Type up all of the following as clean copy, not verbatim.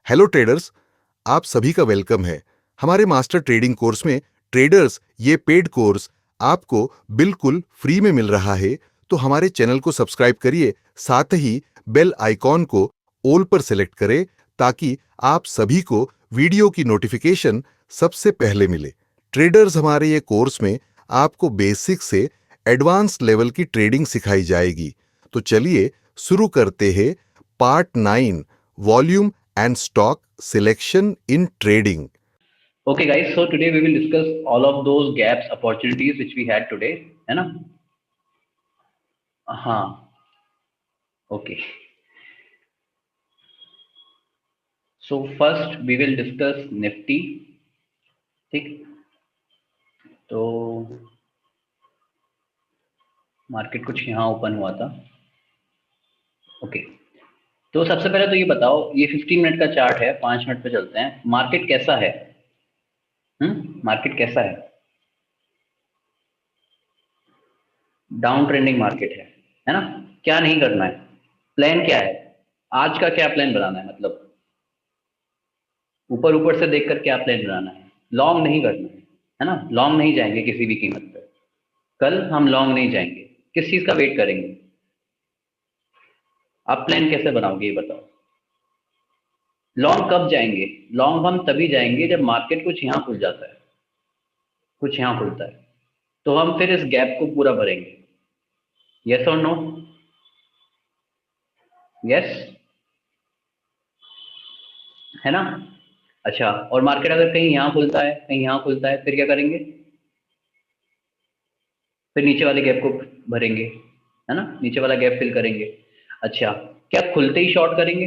Hello traders, आप सभी का वेलकम है। हमारे मास्टर ट्रेडिंग कोर्स में ट्रेडर्स ये पेड कोर्स आपको बिल्कुल फ्री में मिल रहा है, तो हमारे चैनल को सब्सक्राइब करिए, साथ ही बेल आइकॉन को ऑल पर सेलेक्ट करें ताकि आप सभी को वीडियो की नोटिफिकेशन सबसे पहले मिले। ट्रेडर्स, हमारे ये कोर्स में आपको बेसिक से एडवांस लेवल की ट्रेडिंग सिखाई जाएगी। तो चलिए शुरू करते हैं part 9, volume and stock selection in trading. Okay guys, so today we will discuss all of those gaps opportunities which we had today, है ना? हाँ, okay. So first we will discuss Nifty, ठीक? तो मार्केट कुछ यहाँ open हुआ था, okay. तो सबसे पहले तो ये बताओ, ये 15 मिनट का चार्ट है, 5 मिनट पे चलते हैं। मार्केट कैसा है? मार्केट कैसा है? डाउन ट्रेंडिंग मार्केट है ना? क्या नहीं करना है? प्लान क्या है? आज का क्या प्लान बनाना है? मतलब ऊपर ऊपर से देखकर क्या प्लान बनाना है? लॉन्ग नहीं करना है ना? लॉन्ग नहीं जाएंगे किसी भी कीमत पे। कल हम लॉन्ग नहीं जाएंगे। किस चीज का वेट करेंगे? आप प्लान कैसे बनाओगे ये बताओ। लॉन्ग कब जाएंगे? लॉन्ग हम तभी जाएंगे जब मार्केट कुछ यहाँ खुल जाता है, कुछ यहाँ खुलता है, तो हम फिर इस गैप को पूरा भरेंगे। यस और नो? यस, है ना? अच्छा, और मार्केट अगर कहीं यहाँ खुलता है, कहीं यहाँ खुलता है, फिर क्या करेंगे? फिर नीचे वाले गैप को भरेंगे, है ना? नीचे वाला गैप फिल करेंगे। अच्छा, क्या खुलते ही शॉर्ट करेंगे?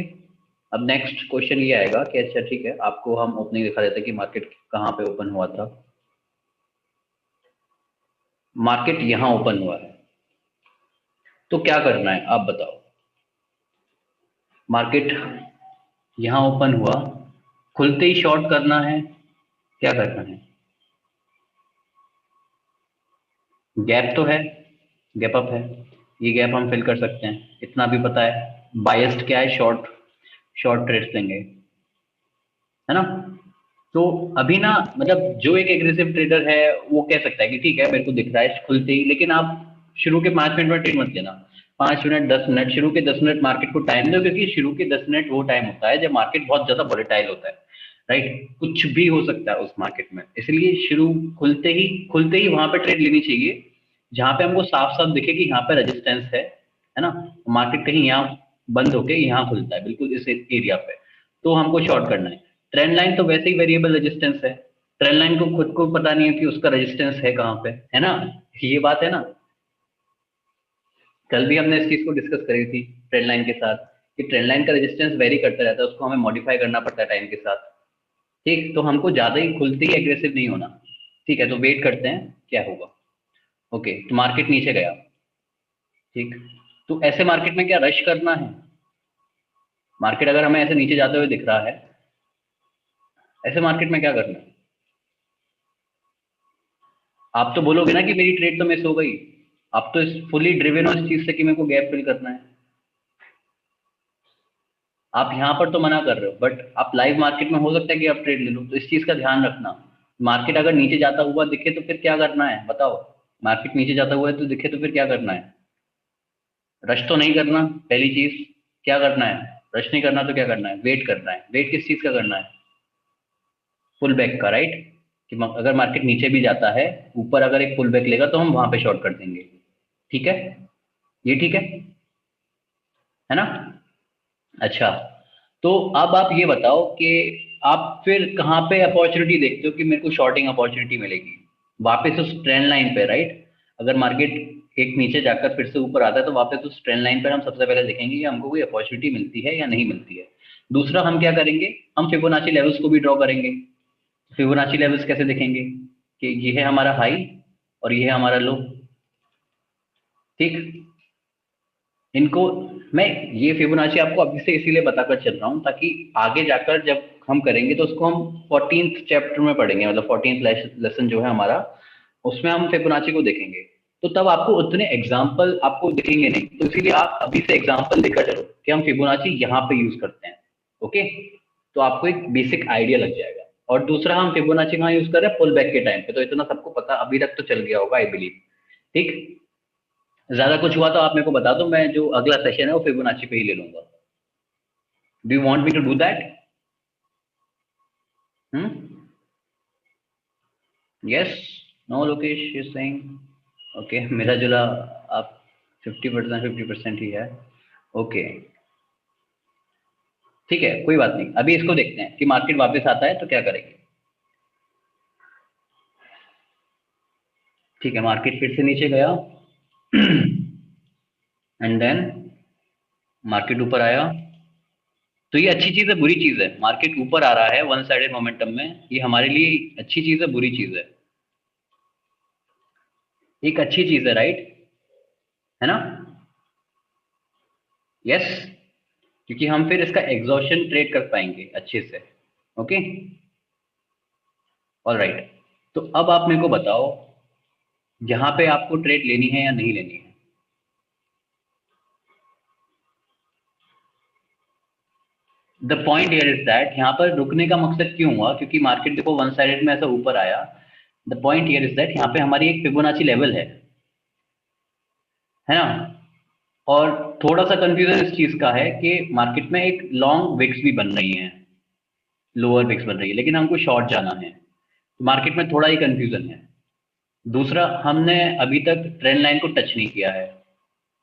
अब नेक्स्ट क्वेश्चन ये आएगा कि अच्छा ठीक है, आपको हम ओपनिंग दिखा देते हैं कि मार्केट कहाँ पे ओपन हुआ था। मार्केट यहाँ ओपन हुआ है, तो क्या करना है आप बताओ। मार्केट यहाँ ओपन हुआ, खुलते ही शॉर्ट करना है, क्या करना है? गैप तो है, गैप अप है, ये गैप हम फिल कर सकते हैं, इतना भी पता है। बायस्ड क्या है? शॉर्ट, शॉर्ट ट्रेड्स लेंगे, है ना? तो अभी ना, मतलब जो एक एग्रेसिव ट्रेडर है वो कह सकता है कि ठीक है, मेरे को दिख रहा है खुलते ही, लेकिन आप शुरू के 5 मिनट में ट्रेड मत लेना। 5 मिनट, 10 मिनट, शुरू के 10 मिनट मार्केट को टाइम दो, क्योंकि शुरू के 10 मिनट वो टाइम होता है जब मार्केट बहुत ज्यादा वोलेटाइल होता है, राइट? कुछ भी हो सकता है उस मार्केट में, इसलिए शुरू खुलते ही वहां पे ट्रेड लेनी चाहिए जहां पे हमको साफ साफ दिखे कि यहाँ पे रेजिस्टेंस है ना? मार्केट कहीं यहाँ बंद होके यहाँ खुलता है, बिल्कुल इस एरिया पे, तो हमको शॉर्ट करना है। ट्रेंड लाइन तो वैसे ही वेरिएबल रेजिस्टेंस है, ट्रेंड लाइन को खुद को पता नहीं है कि उसका रेजिस्टेंस है कहाँ पे, है ना? ये बात है ना? कल भी हमने इस चीज को डिस्कस करी थी ट्रेंड लाइन के साथ, कि ट्रेंड लाइन का रेजिस्टेंस वेरी करता रहता है, उसको हमें मॉडिफाई करना पड़ता है टाइम के साथ। ठीक, तो हमको ज्यादा ही खुलते ही एग्रेसिव नहीं होना। ठीक है, तो वेट करते हैं क्या होगा। ओके, तो मार्केट नीचे गया, ठीक, तो ऐसे मार्केट में क्या रश करना है? मार्केट अगर हमें ऐसे नीचे जाते हुए दिख रहा है, ऐसे मार्केट में क्या करना है? आप तो बोलोगे ना कि मेरी ट्रेड तो मिस हो गई। आप तो इस फुली ड्रिवन हो इस चीज से कि मेरे को गैप फिल करना है। आप यहाँ पर तो मना कर रहे हो, बट आप लाइव मार्केट में हो सकता है कि आप ट्रेड ले लो, तो इस चीज का ध्यान रखना। मार्केट अगर नीचे जाता हुआ दिखे तो फिर क्या करना है बताओ। मार्केट नीचे जाता हुआ है तो दिखे तो फिर क्या करना है? रश तो नहीं करना, पहली चीज। क्या करना है? रश नहीं करना तो क्या करना है? वेट करना है। वेट किस चीज का करना है? पुल बैक का, राइट? कि अगर मार्केट नीचे भी जाता है, ऊपर अगर एक पुल बैक लेगा तो हम वहां पे शॉर्ट कर देंगे। ठीक है, ये ठीक है ना? अच्छा, तो अब आप ये बताओ कि आप फिर कहाँ पे अपॉर्चुनिटी देखते हो कि मेरे को शॉर्टिंग अपॉर्चुनिटी मिलेगी? वापस उस ट्रेंड लाइन पे, राइट? अगर मार्केट एक नीचे जाकर फिर से ऊपर आता है तो वापस उस ट्रेंड लाइन पर हम सबसे पहले देखेंगे कि हमको कोई अपॉर्चुनिटी मिलती है या नहीं मिलती है। दूसरा हम क्या करेंगे? हम फिबोनाची लेवल्स को भी ड्रॉ करेंगे। फिबोनाची लेवल्स कैसे देखेंगे? कि ये है हमारा हाई और ये है हमारा लो, ठीक। इनको मैं, ये फिबोनाची आपको अभी से इसीलिए बताकर चल रहा हूँ ताकि आगे जाकर जब हम करेंगे तो उसको हम 14th चैप्टर में पढ़ेंगे, मतलब 14th लेसन जो है हमारा, उसमें हम फिबोनाची को देखेंगे। तो तब आपको उतने एग्जाम्पल आपको दिखेंगे नहीं, तो इसीलिए आप अभी से एग्जाम्पल लेकर चलो कि हम फिबोनाची यहाँ पे यूज करते हैं। ओके, तो आपको एक बेसिक आइडिया लग जाएगा। और दूसरा हम फिबोनाची कहाँ यूज कर रहे हैं, पुल बैक के टाइम पे, तो इतना सबको पता अभी तक तो चल गया होगा आई बिलीव। ठीक, ज्यादा कुछ हुआ तो आप मेरे को बता दो, मैं जो अगला सेशन है वो फिबोनाची पे ही ले लूंगा। Do you want me to do that? Yes, no, Lokesh is saying okay, मिला जुला आप 50% ही है। ओके ठीक है, कोई बात नहीं, अभी इसको देखते हैं कि मार्केट वापस आता है तो क्या करेंगे। ठीक है, मार्केट फिर से नीचे गया एंड देन मार्केट ऊपर आया। तो ये अच्छी चीज है बुरी चीज है? मार्केट ऊपर आ रहा है वन साइडेड मोमेंटम में, ये हमारे लिए अच्छी चीज है बुरी चीज है? एक अच्छी चीज है, राइट, है ना? यस, क्योंकि हम फिर इसका एग्जॉशन ट्रेड कर पाएंगे अच्छे से। Okay, alright. तो अब आप मेरे को बताओ, यहाँ पे आपको ट्रेड लेनी है या नहीं लेनी है? The point here is that, यहाँ पर रुकने का मकसद क्यों हुआ? क्योंकि मार्केट देखो वन साइडेड में ऐसा ऊपर आया। The point here is that, यहाँ पे हमारी एक फिबोनाची लेवल है ना? और थोड़ा सा कंफ्यूजन इस चीज का है कि मार्केट में एक लॉन्ग विक्स भी बन रही है, लोअर विक्स बन रही है, लेकिन हमको शॉर्ट जाना है, तो मार्केट में थोड़ा ही कंफ्यूजन है। दूसरा, हमने अभी तक ट्रेंड लाइन को टच नहीं किया है,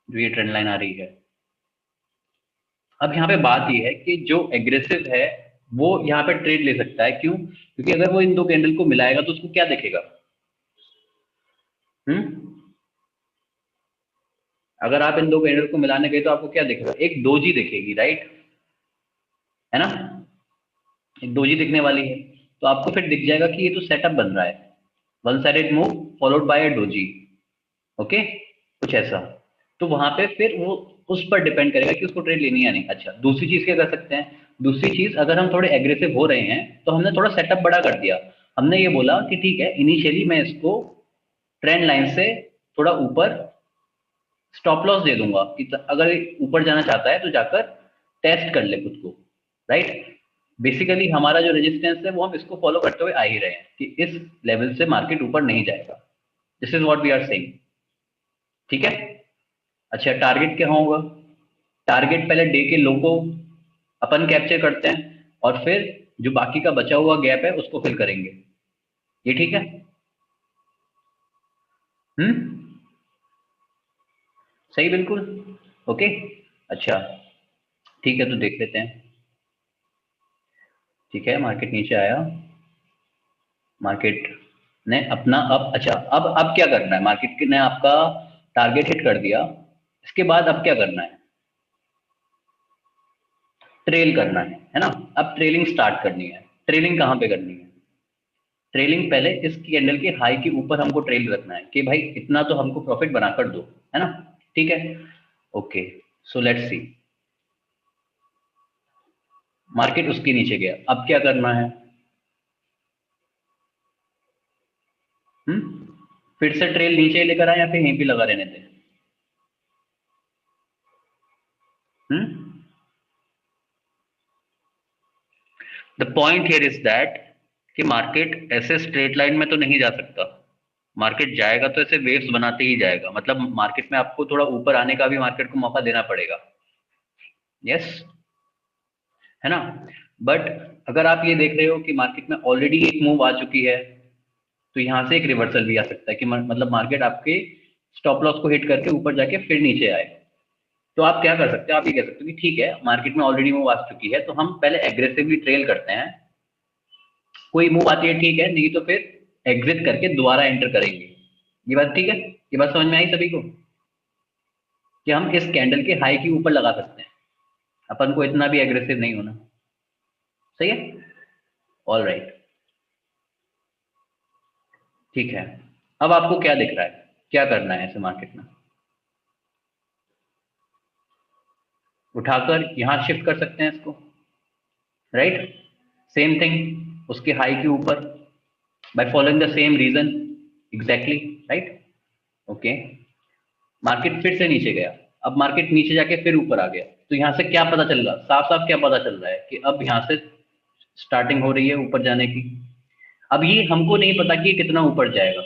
जो ये ट्रेंड लाइन आ रही है। अब यहाँ पे बात ये है कि जो एग्रेसिव है वो यहाँ पे ट्रेड ले सकता है, क्यों? क्योंकि अगर वो इन दो कैंडल को मिलाएगा तो उसको क्या दिखेगा? अगर आप इन दो कैंडल को मिलाने गए तो आपको क्या दिखेगा? एक डोजी दिखेगी, राइट, है ना? एक डोजी दिखने वाली है, तो आपको फिर दिख जाएगा कि ये तो सेटअप बन रहा है, one sided move followed by a doji. Okay, कुछ ऐसा। तो वहां पे फिर वो उस पर डिपेंड करेगा कि उसको ट्रेड लेनी है या नहीं। अच्छा, दूसरी चीज क्या कर सकते हैं? दूसरी चीज, अगर हम थोड़े एग्रेसिव हो रहे हैं तो हमने थोड़ा सेटअप बड़ा कर दिया। हमने ये बोला कि ठीक है, इनिशियली मैं इसको ट्रेंड लाइन से थोड़ा ऊपर स्टॉप लॉस दे दूंगा कि अगर ऊपर जाना चाहता है तो जाकर टेस्ट कर ले खुद को, राइट। बेसिकली हमारा जो रेजिस्टेंस है वो हम इसको फॉलो करते हुए आ ही रहे हैं कि इस लेवल से मार्केट ऊपर नहीं जाएगा। This is what we are saying, ठीक है। अच्छा, टारगेट क्या होगा? टारगेट पहले डे के लो को अपन कैप्चर करते हैं और फिर जो बाकी का बचा हुआ गैप है उसको फिल करेंगे, ये ठीक है? सही, बिल्कुल ओके। अच्छा ठीक है, तो देख लेते हैं। ठीक है, मार्केट नीचे आया, मार्केट ने अपना अब, अच्छा अब क्या करना है? मार्केट ने आपका टारगेट हिट कर दिया, इसके बाद अब क्या करना है? ट्रेल करना है ना? अब ट्रेलिंग स्टार्ट करनी है। ट्रेलिंग कहाँ पे करनी है? ट्रेलिंग पहले इस कैंडल के हाई के ऊपर हमको ट्रेल रखना है कि भाई इतना तो हमको प्रॉफिट बना कर दो, है ना? ठीक है, okay. So let's C, market उसके नीचे गया, अब क्या करना है? फिर से ट्रेल नीचे लेकर आए या फिर यहीं पे लगा रहने थे? The point here is that कि मार्केट ऐसे स्ट्रेट लाइन में तो नहीं जा सकता। मार्केट जाएगा तो ऐसे वेव्स बनाते ही जाएगा, मतलब मार्केट में आपको थोड़ा ऊपर आने का भी मार्केट को मौका देना पड़ेगा। यस, है ना? बट अगर आप ये देख रहे हो कि मार्केट में ऑलरेडी एक मूव आ चुकी है, तो यहां से एक रिवर्सल भी आ सकता है कि मतलब मार्केट आपके स्टॉप लॉस को हिट करके ऊपर जाके फिर नीचे आए। तो आप क्या कर सकते हो? आप ये कह सकते हो कि ठीक है, मार्केट में ऑलरेडी मूव आ चुकी है तो हम पहले एग्रेसिवली ट्रेल करते हैं, कोई मूव आती है ठीक है, नहीं तो फिर एग्जिट करके दोबारा एंटर करेंगे। ये बात ठीक है? ये बात समझ में आई सभी को कि हम इस कैंडल के हाई के ऊपर लगा सकते हैं, अपन को इतना भी एग्रेसिव नहीं होना। सही है, ऑल राइट, ठीक है। अब आपको क्या दिख रहा है, क्या करना है ऐसे मार्केट में? उठाकर यहां शिफ्ट कर सकते हैं इसको, राइट। सेम थिंग उसके हाई के ऊपर, by following the same reason, exactly, right, okay. Market फिर से नीचे गया, अब मार्केट नीचे जाके फिर ऊपर आ गया, तो यहां से क्या पता चल रहा? साफ साफ क्या पता चल रहा है कि अब यहां से स्टार्टिंग हो रही है ऊपर जाने की। अब ये हमको नहीं पता कि ये कितना ऊपर जाएगा।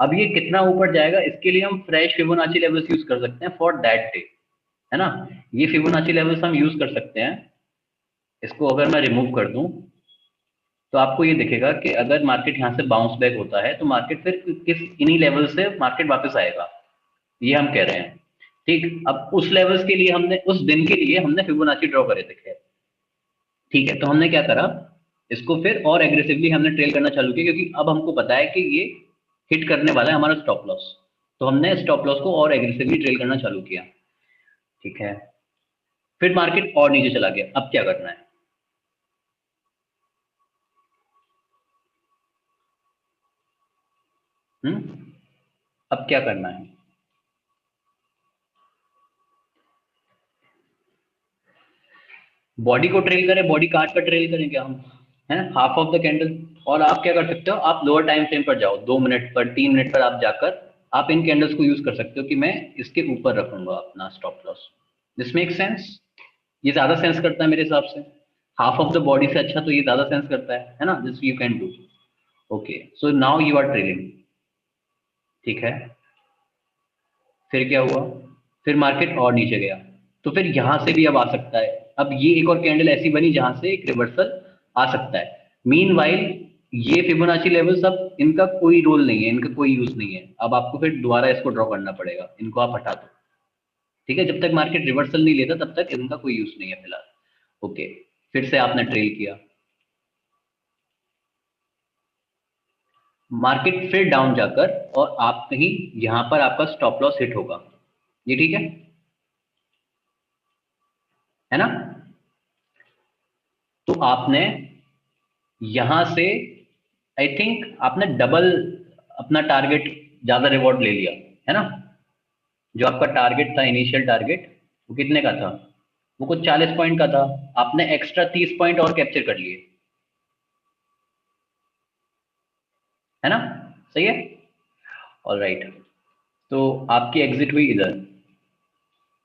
अब ये कितना ऊपर जाएगा इसके लिए हम फ्रेश फिबोनाची लेवल्स यूज कर सकते हैं फॉर दैट डे, है ना। ये फिबोनाची लेवल्स हम यूज कर सकते हैं। इसको अगर मैं रिमूव कर दूं तो आपको ये दिखेगा कि अगर मार्केट यहाँ से बाउंस बैक होता है तो मार्केट फिर किस इन्हीं लेवल से मार्केट वापस आएगा, ये हम कह रहे हैं। ठीक, अब उस लेवल्स के लिए हमने उस दिन के लिए हमने फिबोनाची ड्रॉ करे थे, खैर ठीक है। तो हमने क्या करा, इसको फिर और एग्रेसिवली हमने ट्रेल करना चालू किया, क्योंकि अब हमको पता है कि ये हिट करने वाला है हमारा स्टॉप लॉस। तो हमने स्टॉप लॉस को और एग्रेसिवली ट्रेल करना चालू किया, ठीक है। फिर मार्केट और नीचे चला गया, अब क्या करना है? अब क्या करना है? बॉडी को ट्रेल करें, बॉडी काट कर ट्रेल करें क्या हम, है हाफ ऑफ द कैंडल। और आप क्या कर सकते हो, आप लोअर टाइम फ्रेम पर जाओ, 2 मिनट पर, 3 मिनट पर आप जाकर आप इन कैंडल्स को यूज कर सकते हो कि मैं इसके ऊपर रखूंगा अपना stop loss. This make sense? ये ज्यादा सेंस करता है मेरे हिसाब से, हाफ ऑफ द बॉडी से अच्छा तो ये ज्यादा सेंस करता है ना। This you can do. Okay, so now you are trailing, ठीक है। फिर क्या हुआ, फिर मार्केट और नीचे गया, तो फिर यहां से भी अब आ सकता है। अब ये एक और कैंडल ऐसी बनी जहां से एक रिवर्सल आ सकता है। मीनवाइल ये फिबोनाची लेवल्स, अब इनका कोई रोल नहीं है, इनका कोई यूज नहीं है। अब आपको फिर दोबारा इसको ड्रॉ करना पड़ेगा, इनको आप हटा दो, ठीक है। जब तक मार्केट रिवर्सल नहीं लेता तब तक इनका कोई यूज नहीं है फिलहाल। ओके, फिर से आपने ट्रेल किया, मार्केट फिर डाउन जाकर और आप कहीं यहां पर आपका स्टॉप लॉस हिट होगा, ये ठीक है ना। तो आपने यहां से आई थिंक आपने डबल अपना टारगेट, ज्यादा रिवॉर्ड ले लिया, है ना। जो आपका टारगेट था, इनिशियल टारगेट, वो कितने का था? वो कुछ 40 पॉइंट का था। आपने एक्स्ट्रा 30 पॉइंट और कैप्चर कर लिए, है ना। सही है, ऑल राइट। तो आपकी एग्जिट हुई इधर।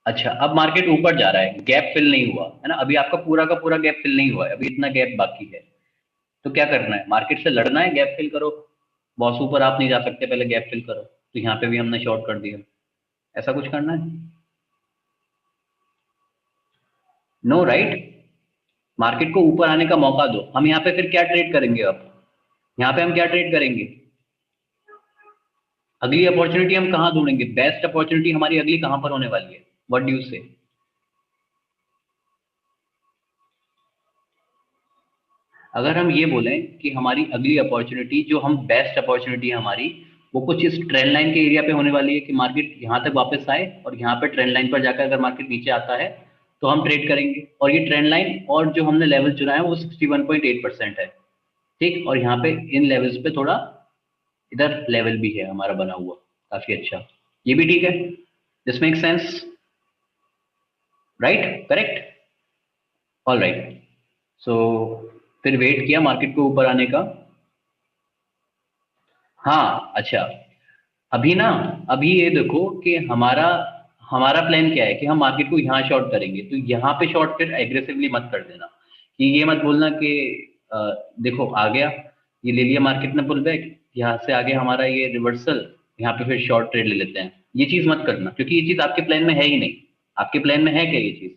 अच्छा, अब मार्केट ऊपर जा रहा है, गैप फिल नहीं हुआ, है ना। अभी आपका पूरा का पूरा गैप फिल नहीं हुआ है, अभी इतना गैप बाकी है। तो क्या करना है, मार्केट से लड़ना है, गैप फिल करो। बॉस ऊपर आप नहीं जा सकते, पहले गैप फिल करो। तो यहाँ पे भी हमने शॉर्ट कर दिया, ऐसा कुछ करना है। नो राइट, मार्केट को ऊपर आने का मौका दो। हम यहाँ पे फिर क्या ट्रेड करेंगे, अब यहाँ पे हम क्या ट्रेड करेंगे? अगली अपॉर्चुनिटी हम कहाँ ढूंढेंगे, बेस्ट अपॉर्चुनिटी हमारी अगली कहाँ पर होने वाली है? व्हाट डू यू से? अगर हम ये बोलें कि हमारी अगली अपॉर्चुनिटी, जो हम बेस्ट अपॉर्चुनिटी है हमारी, वो कुछ इस ट्रेंड लाइन के एरिया पे होने वाली है कि मार्केट यहाँ तक वापस आए और यहाँ पे ट्रेंड लाइन पर जाकर अगर मार्केट नीचे आता है तो हम ट्रेड करेंगे। और ये ट्रेंड लाइन और जो हमने लेवल चुना है वो 61.8% है, ठीक। और यहाँ पे इन लेवल्स पे थोड़ा इधर लेवल भी है हमारा बना हुआ, काफी अच्छा, ये भी ठीक है। This make sense, right, correct, all right. So फिर वेट किया मार्केट को ऊपर आने का। हाँ अच्छा, अभी ना, अभी ये देखो कि हमारा हमारा प्लान क्या है कि हम मार्केट को यहाँ शॉर्ट करेंगे। तो यहाँ पे शॉर्ट फिर एग्रेसिवली मत कर देना, कि ये मत बोलना कि अ, देखो आ गया, ये ले लिया मार्केट ने पुल बैक, यहाँ से आगे हमारा ये रिवर्सल, यहाँ पे फिर शॉर्ट ट्रेड ले लेते हैं। ये चीज मत करना, क्योंकि ये चीज आपके प्लान में है ही नहीं। आपके प्लान में है क्या ये चीज?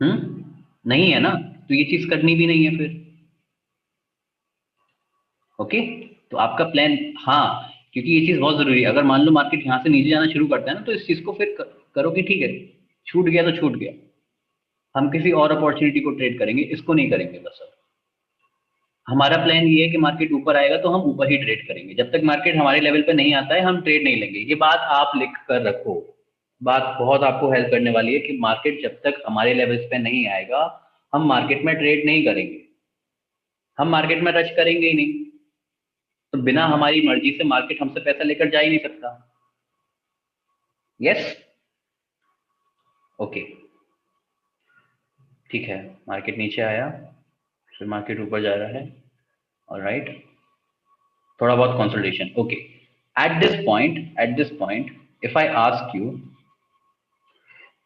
नहीं है ना, तो ये चीज करनी भी नहीं है फिर। ओके, तो आपका प्लान, हाँ, क्योंकि ये चीज बहुत जरूरी है। अगर मान लो मार्केट यहाँ से नीचे जाना शुरू करता है ना, तो इस चीज को फिर करो कि ठीक है, छूट गया तो छूट गया, हम किसी और अपॉर्चुनिटी को ट्रेड करेंगे, इसको नहीं करेंगे बस। अब हमारा प्लान ये है कि मार्केट ऊपर आएगा तो हम ऊपर ही ट्रेड करेंगे, जब तक मार्केट हमारे लेवल पे नहीं आता है हम ट्रेड नहीं लेंगे। ये बात आप लिख कर रखो, बात बहुत आपको हेल्प करने वाली है कि मार्केट जब तक हमारे लेवल्स पे नहीं आएगा हम मार्केट में ट्रेड नहीं करेंगे, हम मार्केट में टच करेंगे ही नहीं। तो बिना हमारी मर्जी से मार्केट हमसे पैसा लेकर जा ही नहीं सकता। यस, ओके, ठीक है। मार्केट नीचे आया, फिर मार्केट ऊपर जा रहा है, ऑलराइट, थोड़ा बहुत consolidation, okay. Eight this point if I ask you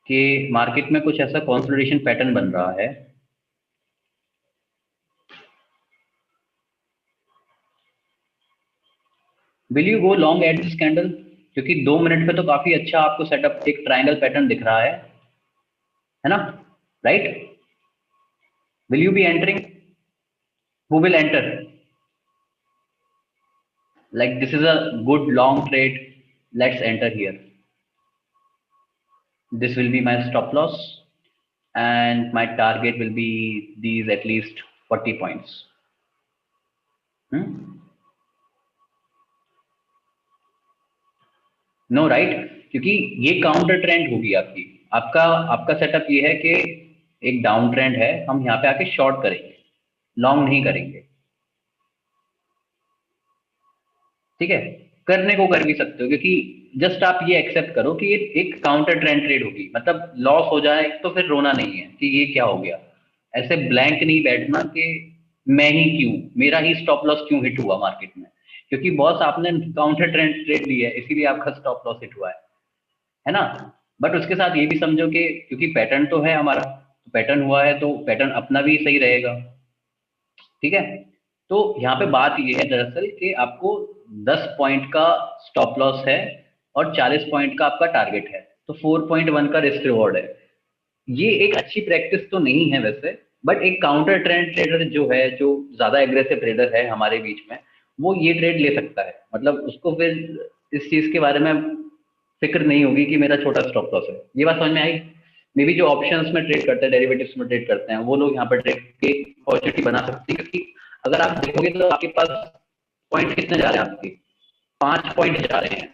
कि मार्केट में कुछ ऐसा कंसोलिडेशन पैटर्न बन रहा है will you go long at this candle? क्योंकि 2 मिनट पे तो काफी अच्छा आपको सेटअप एक ट्रायंगल पैटर्न दिख रहा है ना? Right? Will you B entering? Who will enter? Like this is a good long trade, let's enter here. This will be my stop loss and my target will be these at least 40 points. No right? क्योंकि ये counter trend होगी आपकी। आपका आपका setup ये है कि एक डाउन ट्रेंड है, हम यहाँ पे आके शॉर्ट करेंगे, लॉन्ग नहीं करेंगे। ठीक है, करने को कर भी सकते हो, क्योंकि जस्ट आप ये एक्सेप्ट करो कि ये एक काउंटर ट्रेंड ट्रेड होगी, मतलब लॉस हो जाए तो फिर रोना नहीं है कि ये क्या हो गया। ऐसे ब्लैंक नहीं बैठना कि मैं ही क्यों, मेरा ही स्टॉप लॉस क्यों हिट हुआ मार्केट में, क्योंकि बॉस आपने काउंटर ट्रेंड ट्रेड लिया है इसीलिए आपका स्टॉप लॉस हिट हुआ है ना? बट उसके साथ ये भी समझो कि क्योंकि पैटर्न तो है हमारा, तो पैटर्न हुआ है तो पैटर्न अपना भी सही रहेगा। ठीक है, तो यहाँ पे बात ये है दरअसल कि आपको 10 पॉइंट का स्टॉप लॉस है और 40 पॉइंट का आपका टारगेट है, तो 4.1 का रिस्क रिवॉर्ड है। ये एक अच्छी प्रैक्टिस तो नहीं है वैसे, बट एक काउंटर ट्रेंड ट्रेडर जो है, जो ज्यादा एग्रेसिव ट्रेडर है हमारे बीच में, वो ये ट्रेड ले सकता है। मतलब उसको फिर इस चीज के बारे में फिक्र नहीं होगी कि मेरा छोटा स्टॉप लॉस है। ये बात समझ में आई? मे बी जो ऑप्शंस में ट्रेड करते हैं, डेरिवेटिव्स में ट्रेड करते हैं, वो लोग यहाँ पर ट्रेड की अपॉर्चुनिटी बना सकते हैं, क्योंकि अगर आप देखोगे तो आपके पास पॉइंट कितने जा रहे हैं आपके? 5 पॉइंट जा रहे हैं,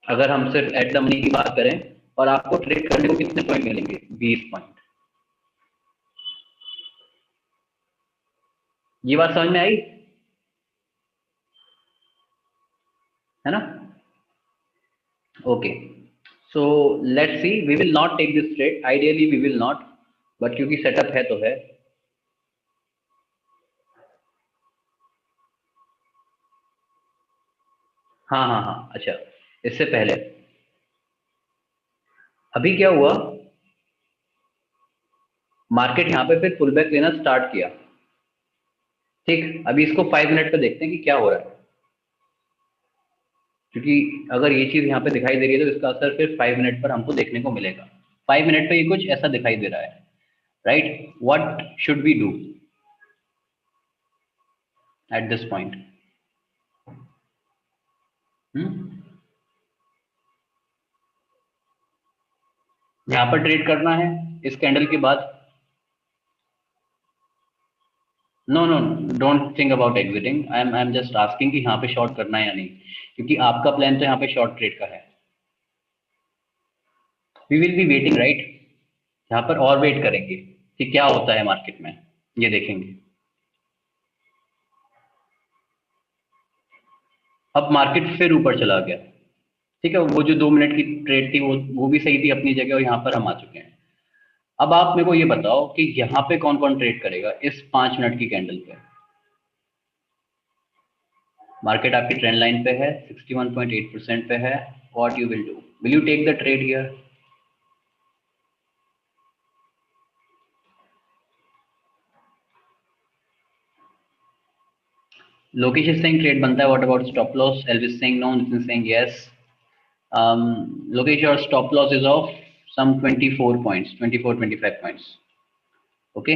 अगर हम सिर्फ एट द मनी की बात करें, और आपको ट्रेड करने को कितने पॉइंट मिलेंगे? 20 पॉइंट। ये बात समझ में आई है ना? Okay, so let's see, we will not take this trade, ideally we will not, but क्योंकि सेटअप है तो है। हाँ हाँ हाँ, अच्छा, इससे पहले अभी क्या हुआ, मार्केट यहाँ पे फिर पुल बैक लेना स्टार्ट किया। ठीक, अभी इसको 5 मिनट पे देखते हैं कि क्या हो रहा है, क्योंकि अगर ये चीज यहाँ पे दिखाई दे रही है तो इसका असर फिर 5 मिनट पर हमको देखने को मिलेगा। 5 मिनट पे ये कुछ ऐसा दिखाई दे रहा है, right? What should we do at this point? यहाँ पर ट्रेड करना है इस कैंडल के बाद? No no, don't think about exiting, I am just asking कि यहाँ पे शॉर्ट करना है या नहीं, क्योंकि आपका प्लान तो यहाँ पे शॉर्ट ट्रेड का है। We will be waiting, right? यहाँ पर और वेट करेंगे कि क्या होता है मार्केट में, ये देखेंगे। अब मार्केट फिर ऊपर चला गया। ठीक है, वो जो 2 मिनट की ट्रेड थी वो भी सही थी अपनी जगह, और यहाँ पर हम आ चुके हैं। अब आप मेरे को ये बताओ कि यहाँ पे कौन कौन ट्रेड करेगा इस 5 मिनट की कैंडल पे? मार्केट आपकी ट्रेंड लाइन पे है, 61.8% पे है। What you will do? Will you take the trade here? Lokesh is saying trade बनता है, what about stop loss? Elvis saying no, Nitin saying yes. Lokesh, your stop loss is of some 24 points, 24, 25 points. Okay,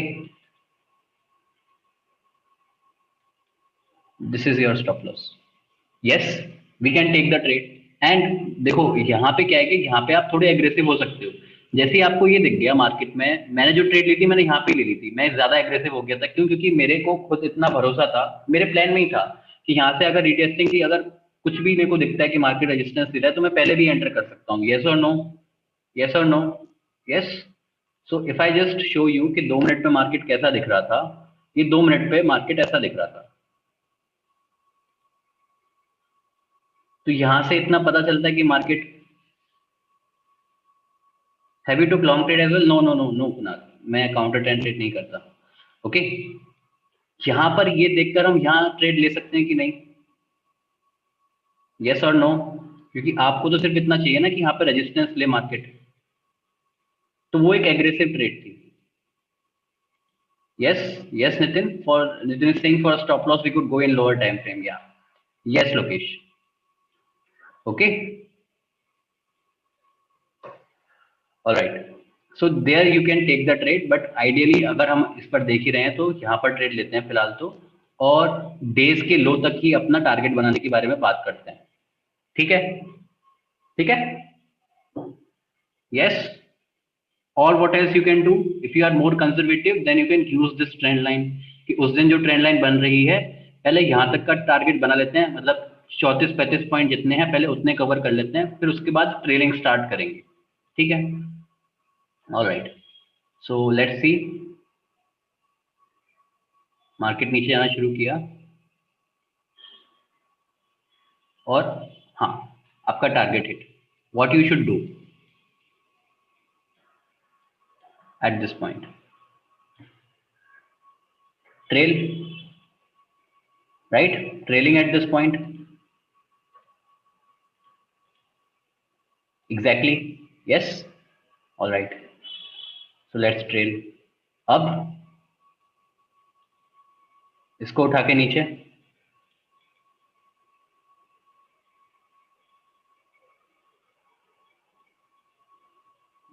this is your stop loss. Yes, we can take the trade. And देखो यहाँ पे क्या है कि यहाँ पे आप थोड़े एग्रेसिव हो सकते हो। जैसे ही आपको ये दिख गया मार्केट में, मैंने जो ट्रेड ली थी मैंने यहाँ पे ले ली थी, मैं ज्यादा एग्रेसिव हो गया था। क्यों? क्योंकि मेरे को खुद इतना भरोसा था, मेरे प्लान में ही था कि यहाँ से अगर रिटेस्टिंग की, अगर कुछ भी मेरे को दिखता है कि मार्केट रेजिस्टेंस दे रहा है, तो मैं पहले भी एंटर कर सकता हूँ। येस और नो? येस और no? Yes. So if I just show you कि 2 मिनट पे मार्केट कैसा दिख रहा था, ये 2 मिनट पे मार्केट ऐसा दिख रहा था। तो यहां से इतना पता चलता है कि market heavy to long trade as well. No no no no Kunal, मैं काउंटर ट्रेंड ट्रेड नहीं करता। ओके, यहां पर ये देखकर हम यहां ट्रेड ले सकते हैं कि नहीं? यस और नो? क्योंकि आपको तो सिर्फ इतना चाहिए ना कि यहाँ पे रेजिस्टेंस ले मार्केट, तो वो एक एग्रेसिव ट्रेड थी। Yes, yes Nitin, for Nitin is saying for stop loss we could go in lower time frame, yeah? Yes Lokesh, okay, alright, so there you can take the trade, but ideally अगर हम इस पर देख ही रहे हैं तो यहाँ पर ट्रेड लेते हैं फिलहाल तो, और डेज के लो तक ही अपना टारगेट बनाने के बारे में बात करते हैं। ठीक है, ठीक है, यस। और what else you can do, if you are more conservative then you can use this trend line, कि उस दिन जो ट्रेंड लाइन बन रही है पहले यहाँ तक का टारगेट बना लेते हैं, मतलब 34-35 पॉइंट जितने हैं पहले उतने कवर कर लेते हैं, फिर उसके बाद ट्रेलिंग स्टार्ट करेंगे। ठीक है, alright, so let's C, market नीचे आना शुरू किया और हाँ, आपका target hit, what you should do at this point, trail, right, trailing eight this point, exactly, yes, alright, so let's trail. अब इसको उठा के नीचे,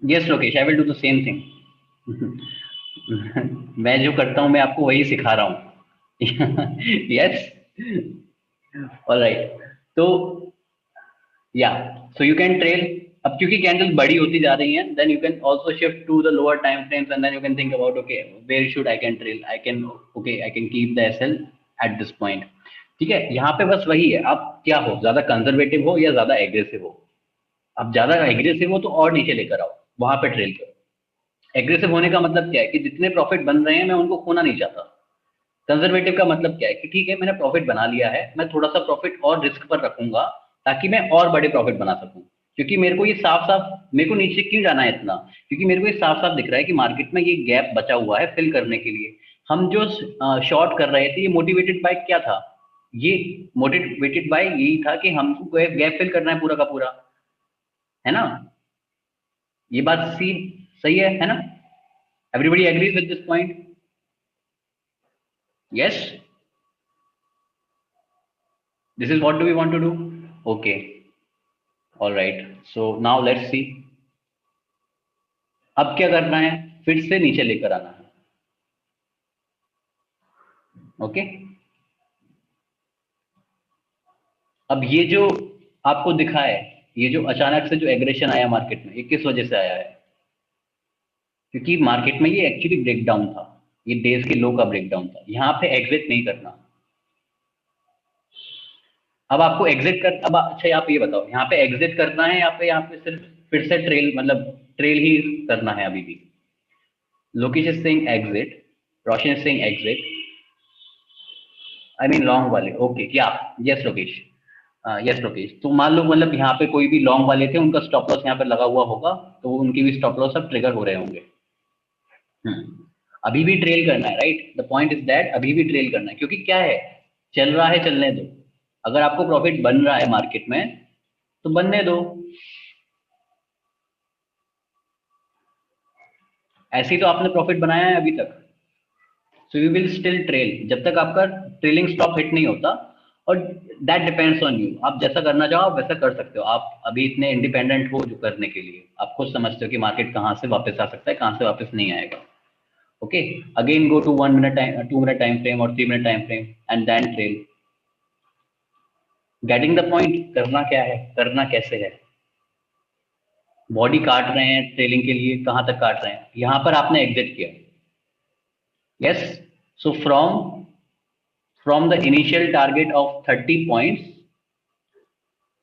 yes Lokesh, I will do the same thing. मैं जो करता हूं मैं आपको वही सिखा रहा हूं। यस, ऑलराइट, तो या, सो यू कैन ट्रेल। अब क्योंकि कैंडल बड़ी होती जा रही हैं, then you can also shift to the lower time frames and then you can think about okay where should I can trail, I can okay I can keep the SL at this point. ठीक है, यहाँ पे बस वही है, आप क्या हो, ज्यादा कंजर्वेटिव हो या ज्यादा एग्रेसिव हो। अब ज्यादा एग्रेसिव हो तो और नीचे लेकर आओ, वहां पे ट्रेल करो। एग्रेसिव होने का मतलब क्या है कि जितने प्रॉफिट बन रहे हैं मैं उनको खोना नहीं चाहता। कंजर्वेटिव का मतलब क्या है कि ठीक है मैंने प्रॉफिट बना लिया है, मैं थोड़ा सा प्रॉफिट और रिस्क पर रखूंगा ताकि मैं और बड़े प्रॉफिट बना सकूं, क्योंकि मेरे को ये साफ साफ, मेरे को नीचे क्यों जाना है इतना, क्योंकि मेरे को ये साफ साफ दिख रहा है कि मार्केट में ये गैप बचा हुआ है फिल करने के लिए। हम जो शॉर्ट कर रहे थे ये मोटिवेटेड बाय क्या था, ये मोटिवेटेड बाय यही था कि हमको गैप फिल करना है पूरा का पूरा, है ना। ये बात सी सही है ना, everybody agrees with this point, yes, this is what do we want to do, okay, all right, so now let's see, अब क्या करना है, फिर से नीचे लेकर आना है, ओके। अब ये जो आपको दिखा है, ये जो अचानक से जो एग्रेशन आया मार्केट में, ये किस वजह से आया है, क्योंकि मार्केट में ये एक्चुअली ब्रेकडाउन था, ये डेज के लो का ब्रेकडाउन था, यहाँ पे एग्जिट नहीं करना। अब आपको एग्जिट कर, अब अच्छा आप ये बताओ यहाँ पे एग्जिट करना है या पे यहाँ पे सिर्फ फिर से ट्रेल, मतलब ट्रेल ही करना है अभी भी। Lokesh is saying exit, Roshan is saying exit, I mean long वाले, ओके क्या, यस लोकेश, यस लोकेश, तो मान लो मतलब यहाँ पे कोई भी लॉन्ग वाले थे उनका स्टॉप लॉस यहाँ पे लगा हुआ होगा, तो उनकी भी स्टॉप लॉस अब ट्रिगर हो रहे होंगे। अभी भी ट्रेल करना है, right, the point is that अभी भी ट्रेल करना है, क्योंकि क्या है, चल रहा है चलने दो, अगर आपको प्रॉफिट बन रहा है मार्केट में तो बनने दो, ऐसे ही तो आपने प्रॉफिट बनाया है अभी तक, सो यू विल स्टिल ट्रेल जब तक आपका ट्रेलिंग स्टॉप हिट नहीं होता, और दैट डिपेंड्स ऑन यू, आप जैसा करना चाहो आप वैसा कर सकते हो, आप अभी इतने इंडिपेंडेंट हो जो करने के लिए, आप खुद समझते हो कि मार्केट कहाँ से वापस आ सकता है, कहाँ से वापस नहीं आएगा, okay. Again go to 1 minute time, 2 minute time frame और 3 minute time frame and then trail, getting the point, करना क्या है, करना कैसे है, बॉडी काट रहे हैं ट्रेलिंग के लिए, कहां तक काट रहे हैं, यहां पर आपने एग्जिट किया, yes, so from the initial target of 30 points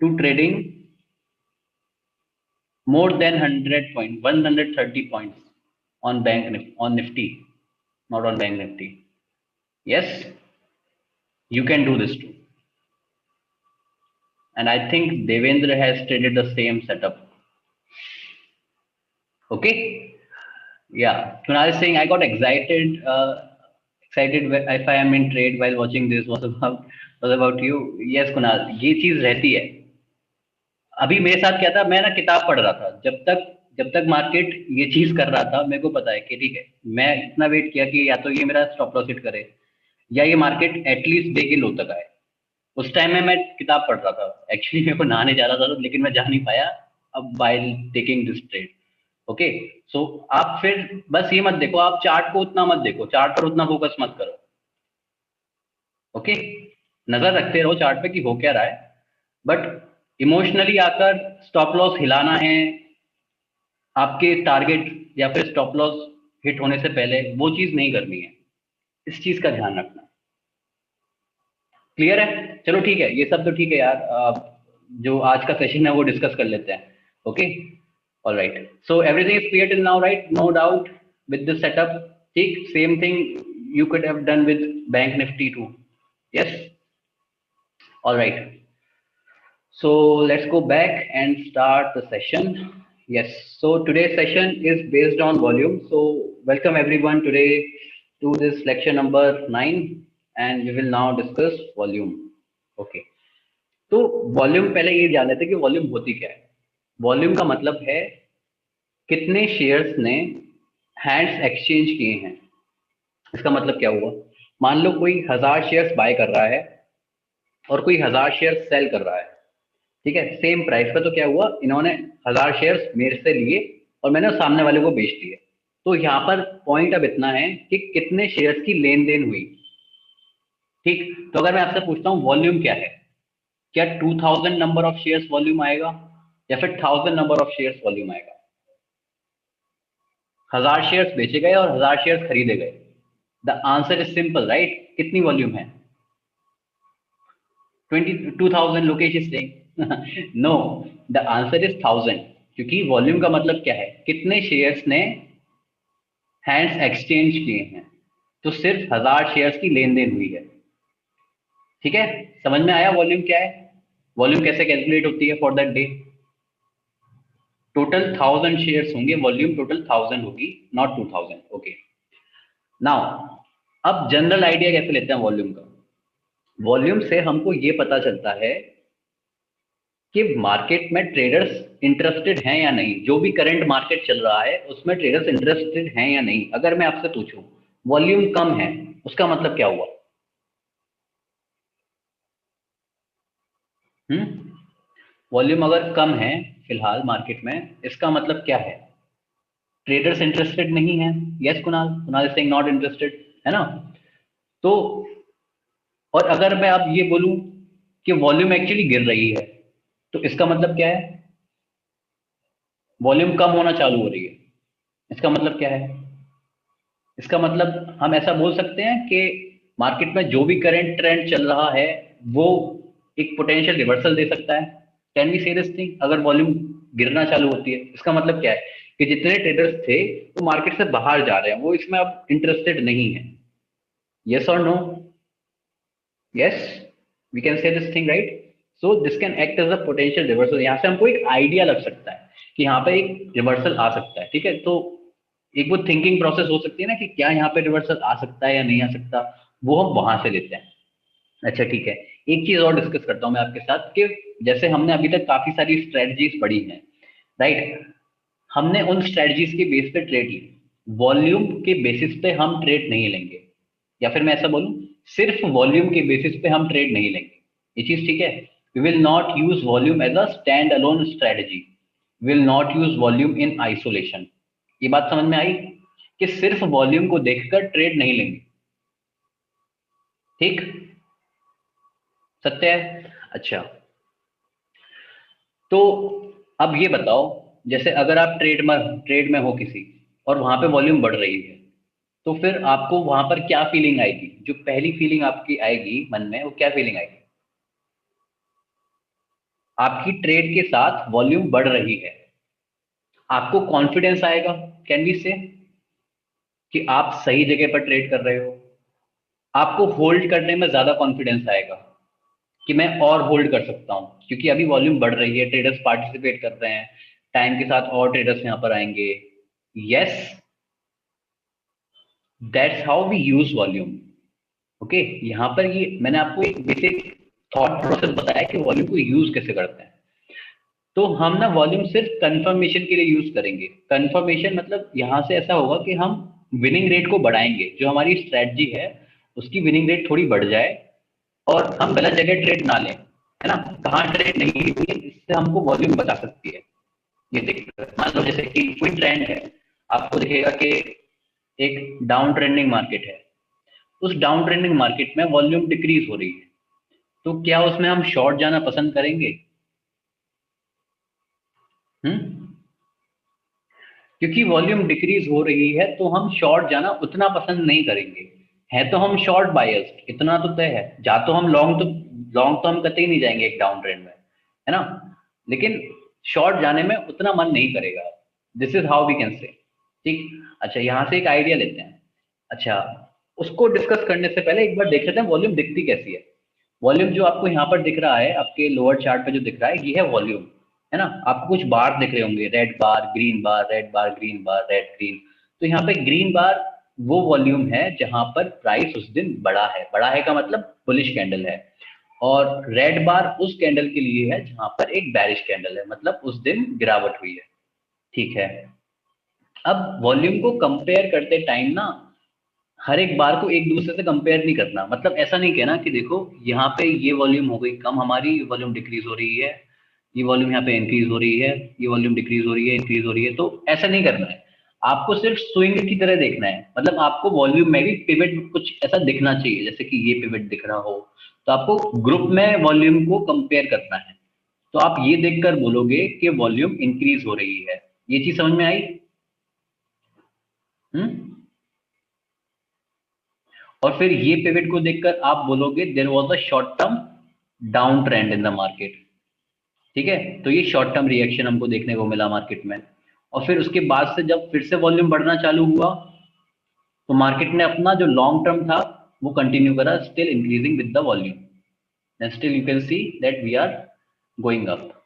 to trading more than 100 point, 130 points on on Nifty, not on Bank Nifty, yes, you can do this too, and I think Devendra has traded the same setup, okay. Yeah, Kunal is saying I got excited, if I am in trade while watching this, was about you, yes Kunal, ये चीज रहती है। अभी मेरे साथ क्या था, मैं ना किताब पढ़ रहा था, जब तक मार्केट ये चीज कर रहा था, मेरे को पता है कि ठीक है, मैं इतना वेट किया कि या तो ये मेरा स्टॉप लॉस हिट करे या ये मार्केट एटलीस्ट डे के लो तक आए, उस टाइम में मैं किताब पढ़ रहा था, एक्चुअली मेरे को नहाने जा रहा था, लेकिन मैं जा नहीं पाया अब by taking this trade. Okay, so आप फिर बस ये मत देखो, आप चार्ट को उतना मत देखो, चार्ट पर उतना फोकस मत करो। ओके, नजर रखते रहो चार्ट पे कि हो क्या रहा है, बट इमोशनली आकर स्टॉप लॉस हिलाना है आपके टारगेट या फिर स्टॉप लॉस हिट होने से पहले, वो चीज नहीं करनी है। इस चीज का ध्यान रखना। क्लियर है? चलो ठीक है, ये सब तो ठीक है यार। जो आज का सेशन है वो डिस्कस कर लेते हैं। Okay, all right, so everything is clear till now, right? No doubt with this setup? ठीक, same thing you could have done with bank Nifty too. Yes, all right, so let's go back and start the session. Yes, so today's session is based on volume. So welcome everyone today to this lecture number 9, and we will now discuss volume. Okay, तो volume पहले ये जान लेते हैं कि volume होती क्या है। वॉल्यूम का मतलब है कितने शेयर्स ने हैंड्स एक्सचेंज किए हैं। इसका मतलब क्या हुआ, मान लो कोई 1000 शेयर्स बाय कर रहा है और कोई 1000 शेयर्स सेल कर रहा है, ठीक है, सेम प्राइस पे। तो क्या हुआ, इन्होंने 1000 शेयर्स मेरे से लिए और मैंने सामने वाले को बेच दिए। तो यहाँ पर पॉइंट अब इतना है कि कितने शेयर्स की लेन देन हुई। ठीक, तो अगर मैं आपसे पूछता हूँ वॉल्यूम क्या है, क्या 2000 नंबर ऑफ शेयर्स वॉल्यूम आएगा या फिर 1000 नंबर ऑफ शेयर्स वॉल्यूम आएगा? 1000 शेयर्स बेचे गए और 1000 शेयर्स खरीदे गए। The answer is simple, right? कितनी वॉल्यूम है? 2000 Lokesh is saying no, the answer is 1000, क्योंकि वॉल्यूम का मतलब क्या है, कितने शेयर्स ने हैंड्स एक्सचेंज किए हैं। तो सिर्फ 1000 शेयर्स की लेन देन हुई है। ठीक है, समझ में आया वॉल्यूम क्या है, वॉल्यूम कैसे कैलकुलेट होती है for that day? Total 1000 shares होंगे, वॉल्यूम टोटल 1000 होगी, नॉट 2000। ओके, नाउ अब जनरल आइडिया कैसे लेते हैं वॉल्यूम का? वॉल्यूम से हमको ये पता चलता है कि मार्केट में ट्रेडर्स इंटरेस्टेड हैं या नहीं। जो भी करंट मार्केट चल रहा है उसमें ट्रेडर्स इंटरेस्टेड हैं या नहीं। अगर मैं आपसे पूछूं वॉल्यूम कम है, उसका मतलब क्या हुआ? वॉल्यूम अगर कम है फिलहाल मार्केट में, इसका मतलब क्या है? ट्रेडर्स इंटरेस्टेड नहीं है। Yes Kunal, Kunal is saying not interested, है ना? तो और अगर मैं अब ये बोलूं कि वॉल्यूम एक्चुअली गिर रही है, तो इसका मतलब क्या है? वॉल्यूम कम होना चालू हो रही है। इसका मतलब क्या है? इसका मतलब हम ऐसा बोल सकते हैं कि मार्केट में जो भी करंट ट्रेंड चल रहा है वो एक पोटेंशियल रिवर्सल दे सकता है। कैन वी से दिस थिंग? अगर वॉल्यूम गिरना चालू होती है, इसका मतलब क्या है कि जितने ट्रेडर्स थे वो मार्केट से बाहर जा रहे हैं, वो इसमें अब इंटरेस्टेड नहीं है। यस और no? Yes, we can say this thing, right? So this can act as a potential reversal. यहाँ से हमको एक आइडिया लग सकता है कि यहाँ पे एक रिवर्सल आ सकता है। ठीक है, तो एक वो थिंकिंग प्रोसेस हो सकती है ना कि क्या यहाँ पे रिवर्सल आ सकता है या नहीं आ सकता, वो हम वहां से लेते हैं। अच्छा ठीक है, एक चीज और डिस्कस करता हूँ मैं आपके साथ कि जैसे हमने अभी तक काफी सारी स्ट्रेटजीज पढ़ी हैं, राइट? हमने उन स्ट्रेटजीज के बेस पे ट्रेड ली, वॉल्यूम के बेसिस पे हम ट्रेड नहीं लेंगे। या फिर मैं ऐसा बोलूं, सिर्फ वॉल्यूम के बेसिस पे हम ट्रेड नहीं लेंगे। ये चीज ठीक है? We will not use volume as a stand alone strategy, will not use volume in isolation. ये बात समझ में आई कि सिर्फ वॉल्यूम को देखकर ट्रेड नहीं लेंगे। ठीक, सत्य है? अच्छा, तो अब ये बताओ, जैसे अगर आप ट्रेड में हो किसी और वहां पे वॉल्यूम बढ़ रही है, तो फिर आपको वहां पर क्या फीलिंग आएगी? जो पहली फीलिंग आपकी आएगी मन में, वो क्या फीलिंग आएगी? आपकी ट्रेड के साथ वॉल्यूम बढ़ रही है, आपको कॉन्फिडेंस आएगा, कैन वी से, कि आप सही जगह पर ट्रेड कर रहे हो। आपको होल्ड करने में ज्यादा कॉन्फिडेंस आएगा कि मैं और होल्ड कर सकता हूं, क्योंकि अभी वॉल्यूम बढ़ रही है, ट्रेडर्स पार्टिसिपेट कर रहे हैं, टाइम के साथ और ट्रेडर्स यहां पर आएंगे। Yes, that's how we use volume. Okay, यहाँ पर ये मैंने आपको एक बेसिक थॉट प्रोसेस बताया कि वॉल्यूम को यूज कैसे करते हैं। तो हम ना वॉल्यूम सिर्फ कंफर्मेशन के लिए यूज करेंगे। कंफर्मेशन मतलब यहाँ से ऐसा होगा कि हम विनिंग रेट को बढ़ाएंगे, जो हमारी स्ट्रेटजी है उसकी विनिंग रेट थोड़ी बढ़ जाए, और हम गलत जगह ट्रेड ना लें, है ना। कहाँ ट्रेड नहीं हुई है, इससे हमको वॉल्यूम बचा सकती है। ये देखिए, मान लो जैसे कि कोई ट्रेंड है, आपको दिखेगा कि एक डाउन ट्रेंडिंग मार्केट है, उस डाउन ट्रेंडिंग मार्केट में वॉल्यूम डिक्रीज हो रही है, तो क्या उसमें हम शॉर्ट जाना पसंद करेंगे? हम्म। क्योंकि वॉल्यूम डिक्रीज हो रही है तो हम शॉर्ट जाना उतना पसंद नहीं करेंगे। है तो हम शॉर्ट बायस्ड, इतना तो तय है। जा तो हम लॉन्ग तो हम कतई नहीं जाएंगे एक डाउन ट्रेंड में, है ना। लेकिन शॉर्ट जाने में उतना मन नहीं करेगा। This is how we can say. ठीक। अच्छा, यहाँ से एक आइडिया लेते हैं। अच्छा, उसको डिस्कस करने से पहले एक बार देख लेते हैं वॉल्यूम दिखती कैसी है। वॉल्यूम जो आपको यहाँ पर दिख रहा है, आपके लोअर चार्ट पे जो दिख रहा है, ये है वॉल्यूम, है ना। आपको कुछ बार दिख रहे होंगे, रेड बार, ग्रीन बार, रेड बार, ग्रीन बार, रेड ग्रीन। तो यहाँ पे ग्रीन बार वो वॉल्यूम है जहां पर प्राइस उस दिन बढ़ा है। बढ़ा है का मतलब बुलिश कैंडल है। और रेड बार उस कैंडल के लिए है जहां पर एक बैरिश कैंडल है, मतलब उस दिन गिरावट हुई है। ठीक है। अब वॉल्यूम को कंपेयर करते टाइम ना, हर एक बार को एक दूसरे से कंपेयर नहीं करना। मतलब ऐसा नहीं कहना कि देखो यहाँ पे ये वॉल्यूम हो गई कम हमारी, ये वॉल्यूम डिक्रीज हो रही है, ये वॉल्यूम यहाँ पे इंक्रीज हो रही है, ये वॉल्यूम डिक्रीज हो रही है, इंक्रीज हो रही है। तो ऐसा नहीं करना है। आपको सिर्फ स्विंग की तरह देखना है। मतलब आपको वॉल्यूम में भी पिवट कुछ ऐसा दिखना चाहिए, जैसे कि ये पिवट दिख रहा हो। तो आपको ग्रुप में वॉल्यूम को कंपेयर करना है। तो आप ये देखकर बोलोगे कि वॉल्यूम इंक्रीज हो रही है। ये चीज समझ में आई? हम्म। और फिर ये पिवट को देखकर आप बोलोगे there was a short term down trend in the market. ठीक है। तो ये शॉर्ट टर्म रिएक्शन हमको देखने को मिला मार्केट में। और फिर उसके बाद से जब फिर से वॉल्यूम बढ़ना चालू हुआ, तो मार्केट ने अपना जो लॉन्ग टर्म था वो कंटिन्यू करा, still increasing with the volume. And still you can see that we are going up.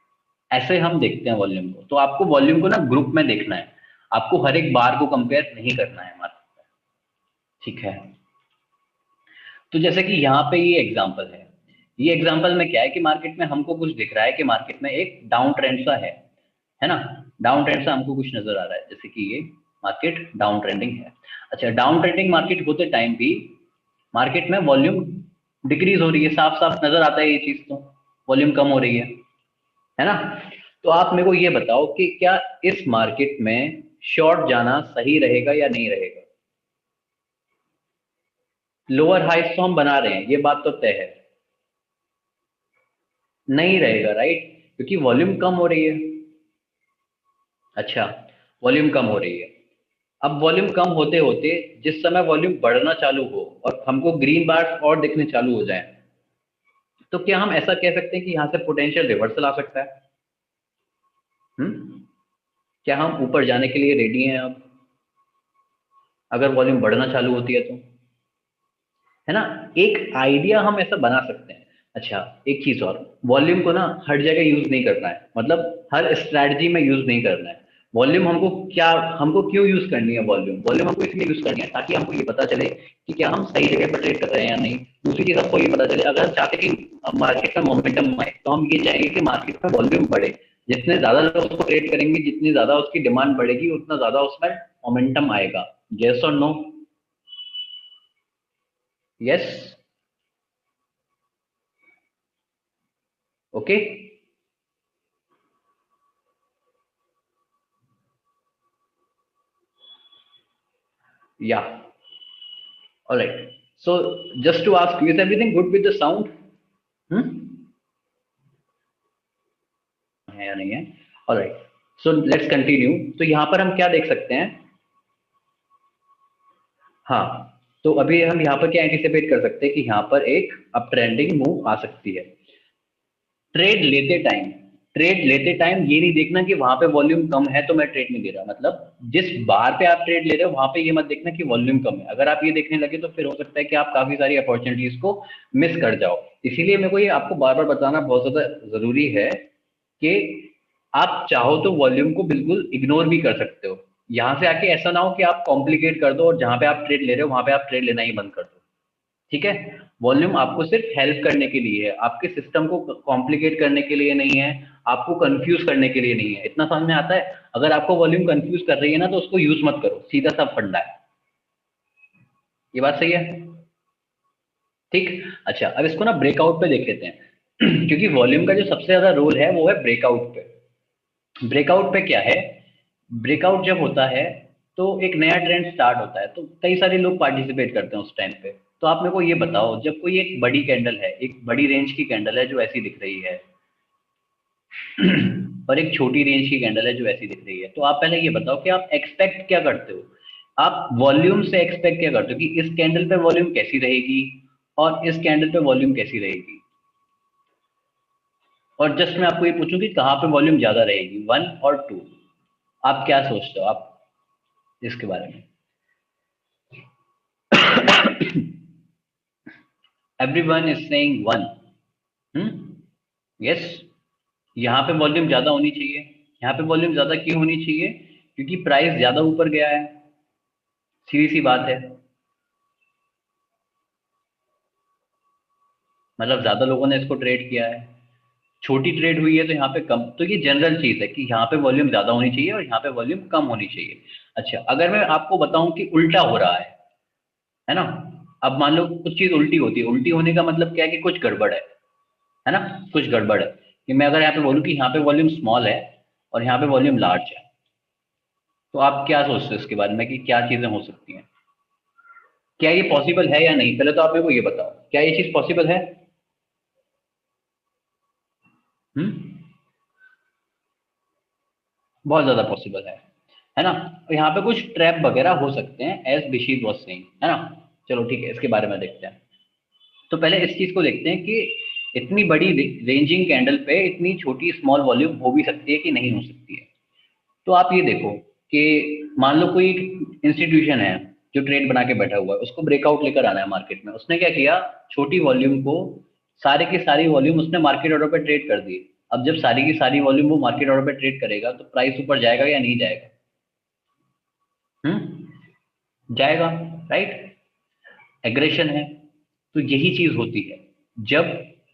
ऐसे हम देखते हैं वॉल्यूम को। तो आपको वॉल्यूम को ना ग्रुप में देखना है, आपको हर एक बार को कंपेयर नहीं करना है मार्केट में। ठीक है। तो जैसे कि यहाँ पे ये एग्जांपल है, ये एग्जांपल में क्या है कि मार्केट में हमको कुछ दिख रहा है कि मार्केट में एक डाउन ट्रेंड सा है ना। डाउन ट्रेंड सा हमको कुछ नजर आ रहा है, जैसे कि ये मार्केट डाउन ट्रेंडिंग है। अच्छा, डाउन ट्रेंडिंग मार्केट होते टाइम भी मार्केट में वॉल्यूम डिक्रीज हो रही है, साफ साफ नजर आता है ये चीज। तो वॉल्यूम कम हो रही है ना। तो आप मेरे को ये बताओ कि क्या इस मार्केट में शॉर्ट जाना सही रहेगा या नहीं रहेगा? लोअर हाइस तो हम बना रहे हैं, ये बात तो तय है। नहीं रहेगा, राइट, क्योंकि वॉल्यूम कम हो रही है। अच्छा, वॉल्यूम कम हो रही है। अब वॉल्यूम कम होते होते जिस समय वॉल्यूम बढ़ना चालू हो और हमको ग्रीन बार्स और दिखने चालू हो जाए, तो क्या हम ऐसा कह सकते हैं कि यहाँ से पोटेंशियल रिवर्सल आ सकता है? हम्म। क्या हम ऊपर जाने के लिए रेडी हैं अब, अगर वॉल्यूम बढ़ना चालू होती है तो? है ना। एक आइडिया हम ऐसा बना सकते हैं। अच्छा, एक चीज और, वॉल्यूम को ना हर जगह यूज नहीं करना है, मतलब हर स्ट्रैटेजी में यूज नहीं करना है। वॉल्यूम हमको क्यों यूज करनी है? वॉल्यूम वॉल्यूम हमको इसलिए यूज करनी है ताकि हमको ये पता चले कि क्या हम सही जगह पर ट्रेड कर रहे हैं या नहीं। दूसरी चीज हमको ये पता चले, अगर हम चाहते हैं कि मार्केट में मोमेंटम आए, तो हम ये चाहेंगे कि मार्केट में वॉल्यूम बढ़े। जितने ज्यादा लोग उसको ट्रेड करेंगे, जितनी ज्यादा उसकी डिमांड बढ़ेगी, उतना ज्यादा उसमें मोमेंटम आएगा। यस और no? Yes. Okay. Yeah. All right. So just to ask you, is everything good with the sound? Hmm? है या नहीं है? All right. So let's continue. तो यहाँ पर हम क्या देख सकते हैं? हाँ। तो अभी हम यहाँ पर क्या एंटिसिपेट कर सकते हैं कि यहाँ पर एक अप ट्रेंडिंग मूव आ सकती है। ट्रेड लेते टाइम ये नहीं देखना कि वहां पे वॉल्यूम कम है तो मैं ट्रेड नहीं ले रहा। मतलब जिस बार पे आप ट्रेड ले रहे हो वहां पे ये मत देखना कि वॉल्यूम कम है। अगर आप ये देखने लगे तो फिर हो सकता है कि आप काफी सारी अपॉर्चुनिटीज को मिस कर जाओ। इसीलिए मेरे को ये आपको बार बार बताना बहुत ज्यादा जरूरी है कि आप चाहो तो वॉल्यूम को बिल्कुल इग्नोर भी कर सकते हो। यहाँ से आके ऐसा ना हो कि आप कॉम्प्लिकेट कर दो और जहां पे आप ट्रेड ले रहे हो वहां पे आप ट्रेड लेना ही बंद कर दो। ठीक है। वॉल्यूम आपको सिर्फ हेल्प करने के लिए है, आपके सिस्टम को कॉम्प्लिकेट करने के लिए नहीं है, आपको कंफ्यूज करने के लिए नहीं है। इतना समझ में आता है? अगर आपको वॉल्यूम कंफ्यूज कर रही है ना, तो उसको यूज मत करो, सीधा सा फंडा है। ये बात सही है? ठीक। अच्छा, अब इसको ना ब्रेकआउट पे देख लेते हैं क्योंकि वॉल्यूम का जो सबसे ज्यादा रोल है वो है ब्रेकआउट पे। ब्रेकआउट पे क्या है, ब्रेकआउट जब होता है तो एक नया ट्रेंड स्टार्ट होता है, तो कई सारे लोग पार्टिसिपेट करते हैं उस टाइम पे। तो आप मेरे को ये बताओ, जब कोई एक बड़ी कैंडल है, एक बड़ी रेंज की कैंडल है जो ऐसी दिख रही है और एक छोटी रेंज की कैंडल है जो ऐसी दिख रही है, तो आप पहले ये बताओ कि आप एक्सपेक्ट क्या करते हो। आप वॉल्यूम से एक्सपेक्ट क्या करते हो कि इस कैंडल पे वॉल्यूम कैसी रहेगी और इस कैंडल पे वॉल्यूम कैसी रहेगी। और जस्ट मैं आपको ये पूछूं कि कहाँ पे वॉल्यूम ज्यादा रहेगी, 1 और 2, आप क्या सोचते हो आप इसके बारे में। Everyone is saying 1। यस, यहाँ पे वॉल्यूम ज्यादा होनी चाहिए। यहाँ पे वॉल्यूम ज्यादा क्यों होनी चाहिए, क्योंकि प्राइस ज्यादा ऊपर गया है, सीधी सी बात है। मतलब ज्यादा लोगों ने इसको ट्रेड किया है। छोटी ट्रेड हुई है तो यहाँ पे कम, तो ये जनरल चीज है कि यहाँ पे वॉल्यूम ज्यादा होनी चाहिए और यहाँ पे वॉल्यूम कम होनी चाहिए। अच्छा, अगर मैं आपको बताऊं कि उल्टा हो रहा है ना। अब मान लो कुछ चीज उल्टी होती है, उल्टी होने का मतलब क्या है कि कुछ गड़बड़ है ना, कुछ गड़बड़ है। कि मैं अगर यहाँ पे बोलूँ कि यहाँ पे वॉल्यूम स्मॉल है और यहाँ पे वॉल्यूम लार्ज है, तो आप क्या सोचते हो इसके बारे में कि क्या चीजें हो सकती हैं। क्या ये पॉसिबल है या नहीं, पहले तो आप मेरे को ये बताओ, क्या ये चीज पॉसिबल है। हम्म, बहुत ज्यादा पॉसिबल है ना। और यहाँ पे कुछ ट्रैप वगैरह हो सकते हैं, एज बिशीर वॉज सेइंग, है ना। चलो ठीक है, इसके बारे में देखते हैं। तो पहले इस चीज को देखते हैं कि इतनी बड़ी रेंजिंग कैंडल पे इतनी छोटी स्मॉल वॉल्यूम हो भी सकती है कि नहीं हो सकती है। तो आप ये देखो कि मान लो कोई इंस्टीट्यूशन है जो ट्रेड बना के बैठा हुआ है, उसको ब्रेकआउट लेकर आना है मार्केट में। उसने क्या किया, छोटी वॉल्यूम को, सारे की सारी वॉल्यूम उसने मार्केट ऑर्डर पे ट्रेड कर दी। अब जब सारी की सारी वॉल्यूम वो मार्केट ऑर्डर पे ट्रेड करेगा तो प्राइस ऊपर जाएगा या नहीं जाएगा। जाएगा, राइट। एग्रेशन है। तो यही चीज होती है जब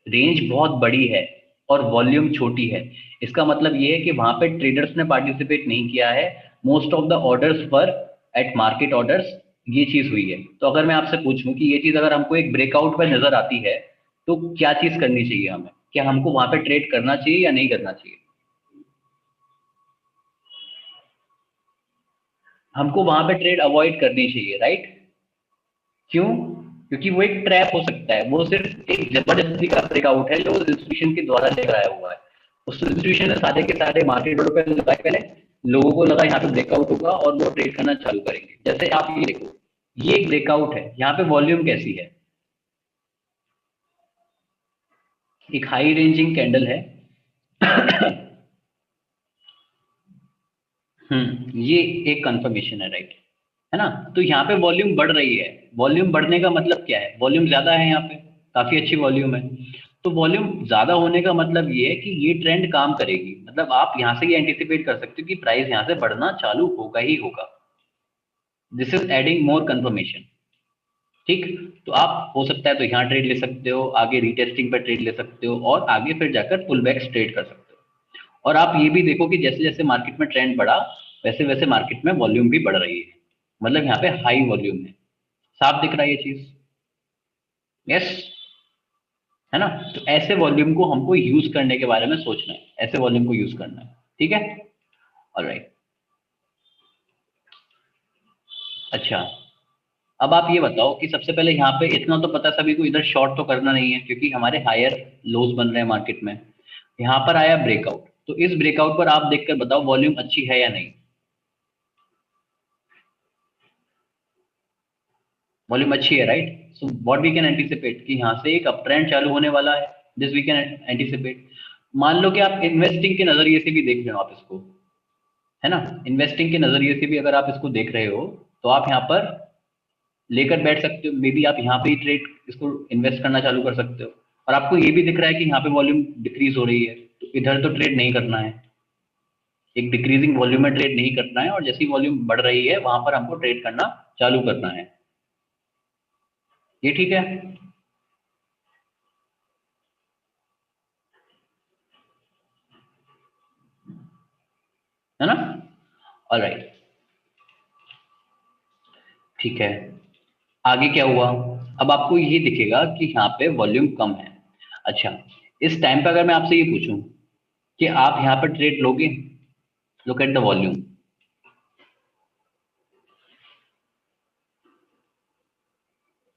रेंज बहुत बड़ी है और वॉल्यूम छोटी है। इसका मतलब ये है कि वहां पे ट्रेडर्स ने पार्टिसिपेट नहीं किया है, मोस्ट ऑफ द ऑर्डर्स पर एट मार्केट ऑर्डर्स ये चीज हुई है। तो अगर मैं आपसे पूछूं कि ये चीज अगर हमको एक ब्रेकआउट पे नजर आती है तो क्या चीज करनी चाहिए हमें, क्या हमको वहां पे ट्रेड करना चाहिए या नहीं करना चाहिए। हमको वहां पे ट्रेड अवॉइड करनी चाहिए, राइट। क्यों, क्योंकि वो एक ट्रैप हो सकता है, वो सिर्फ एक जबरदस्ती का ब्रेकआउट है जो इंस्टीट्यूशन के द्वारा लेकर आया हुआ है। उस इंस्टीट्यूशन ने सारे के सारे मार्केट ऑर्डर पे लगाए पहले, लोगों को लगा यहाँ पे ब्रेकआउट होगा और वो ट्रेड करना चालू करेंगे। जैसे आप ये देखो, ये एक ब्रेकआउट है, यहाँ पे वॉल्यूम कैसी है, एक हाई रेंजिंग कैंडल है। ये एक कंफर्मेशन है, राइट, है ना। तो यहाँ पे वॉल्यूम बढ़ रही है। वॉल्यूम बढ़ने का मतलब क्या है, वॉल्यूम ज्यादा है यहाँ पे, काफी अच्छी वॉल्यूम है। तो वॉल्यूम ज्यादा होने का मतलब ये है कि ये ट्रेंड काम करेगी, मतलब आप यहाँ से ये एंटिसिपेट कर सकते हो कि प्राइस यहाँ से बढ़ना चालू होगा ही होगा। This is adding more confirmation. ठीक। तो आप हो सकता है तो यहाँ ट्रेड ले सकते हो, आगे रीटेस्टिंग पर ट्रेड ले सकते हो और आगे फिर जाकर पुल बैक्स ट्रेड कर सकते हो। और आप ये भी देखो कि जैसे जैसे मार्केट में ट्रेंड बढ़ा वैसे वैसे मार्केट में वॉल्यूम भी बढ़ रही है, मतलब यहाँ पे हाई वॉल्यूम है। साफ दिख रहा है ये चीज। यस, है ना। तो ऐसे वॉल्यूम को हमको यूज करने के बारे में सोचना है, ऐसे वॉल्यूम को यूज करना है, ठीक है। ऑलराइट। अच्छा, अब आप ये बताओ कि सबसे पहले यहाँ पे इतना तो पता सभी को, इधर शॉर्ट तो करना नहीं है क्योंकि हमारे हायर लोज बन रहे हैं मार्केट में। यहाँ पर आया ब्रेकआउट, तो इस ब्रेकआउट पर आप देखकर बताओ वॉल्यूम अच्छी है या नहीं। वॉल्यूम अच्छी है, right. So what we can anticipate कि यहाँ से एक अप ट्रेंड चालू होने वाला है। This we can anticipate. मान लो कि आप इन्वेस्टिंग के नजरिए से भी देख रहे हो आप इसको, है ना। इन्वेस्टिंग के नजरिए से भी अगर आप इसको देख रहे हो तो आप यहाँ पर लेकर बैठ सकते हो, मे बी आप यहाँ पे ही ट्रेड इसको इन्वेस्ट करना चालू कर सकते हो। और आपको ये भी दिख रहा है कि यहाँ पे वॉल्यूम डिक्रीज हो रही है, तो इधर तो ट्रेड नहीं करना है, एक डिक्रीजिंग वॉल्यूम में ट्रेड नहीं करना है, और जैसी वॉल्यूम बढ़ रही है वहां पर हमको ट्रेड करना चालू करना है। ये ठीक है। है ना। ऑलराइट, ठीक है। आगे क्या हुआ, अब आपको ये दिखेगा कि यहाँ पे वॉल्यूम कम है। अच्छा, इस टाइम पे अगर मैं आपसे ये पूछूं कि आप यहाँ पर ट्रेड लोगे, look at the volume,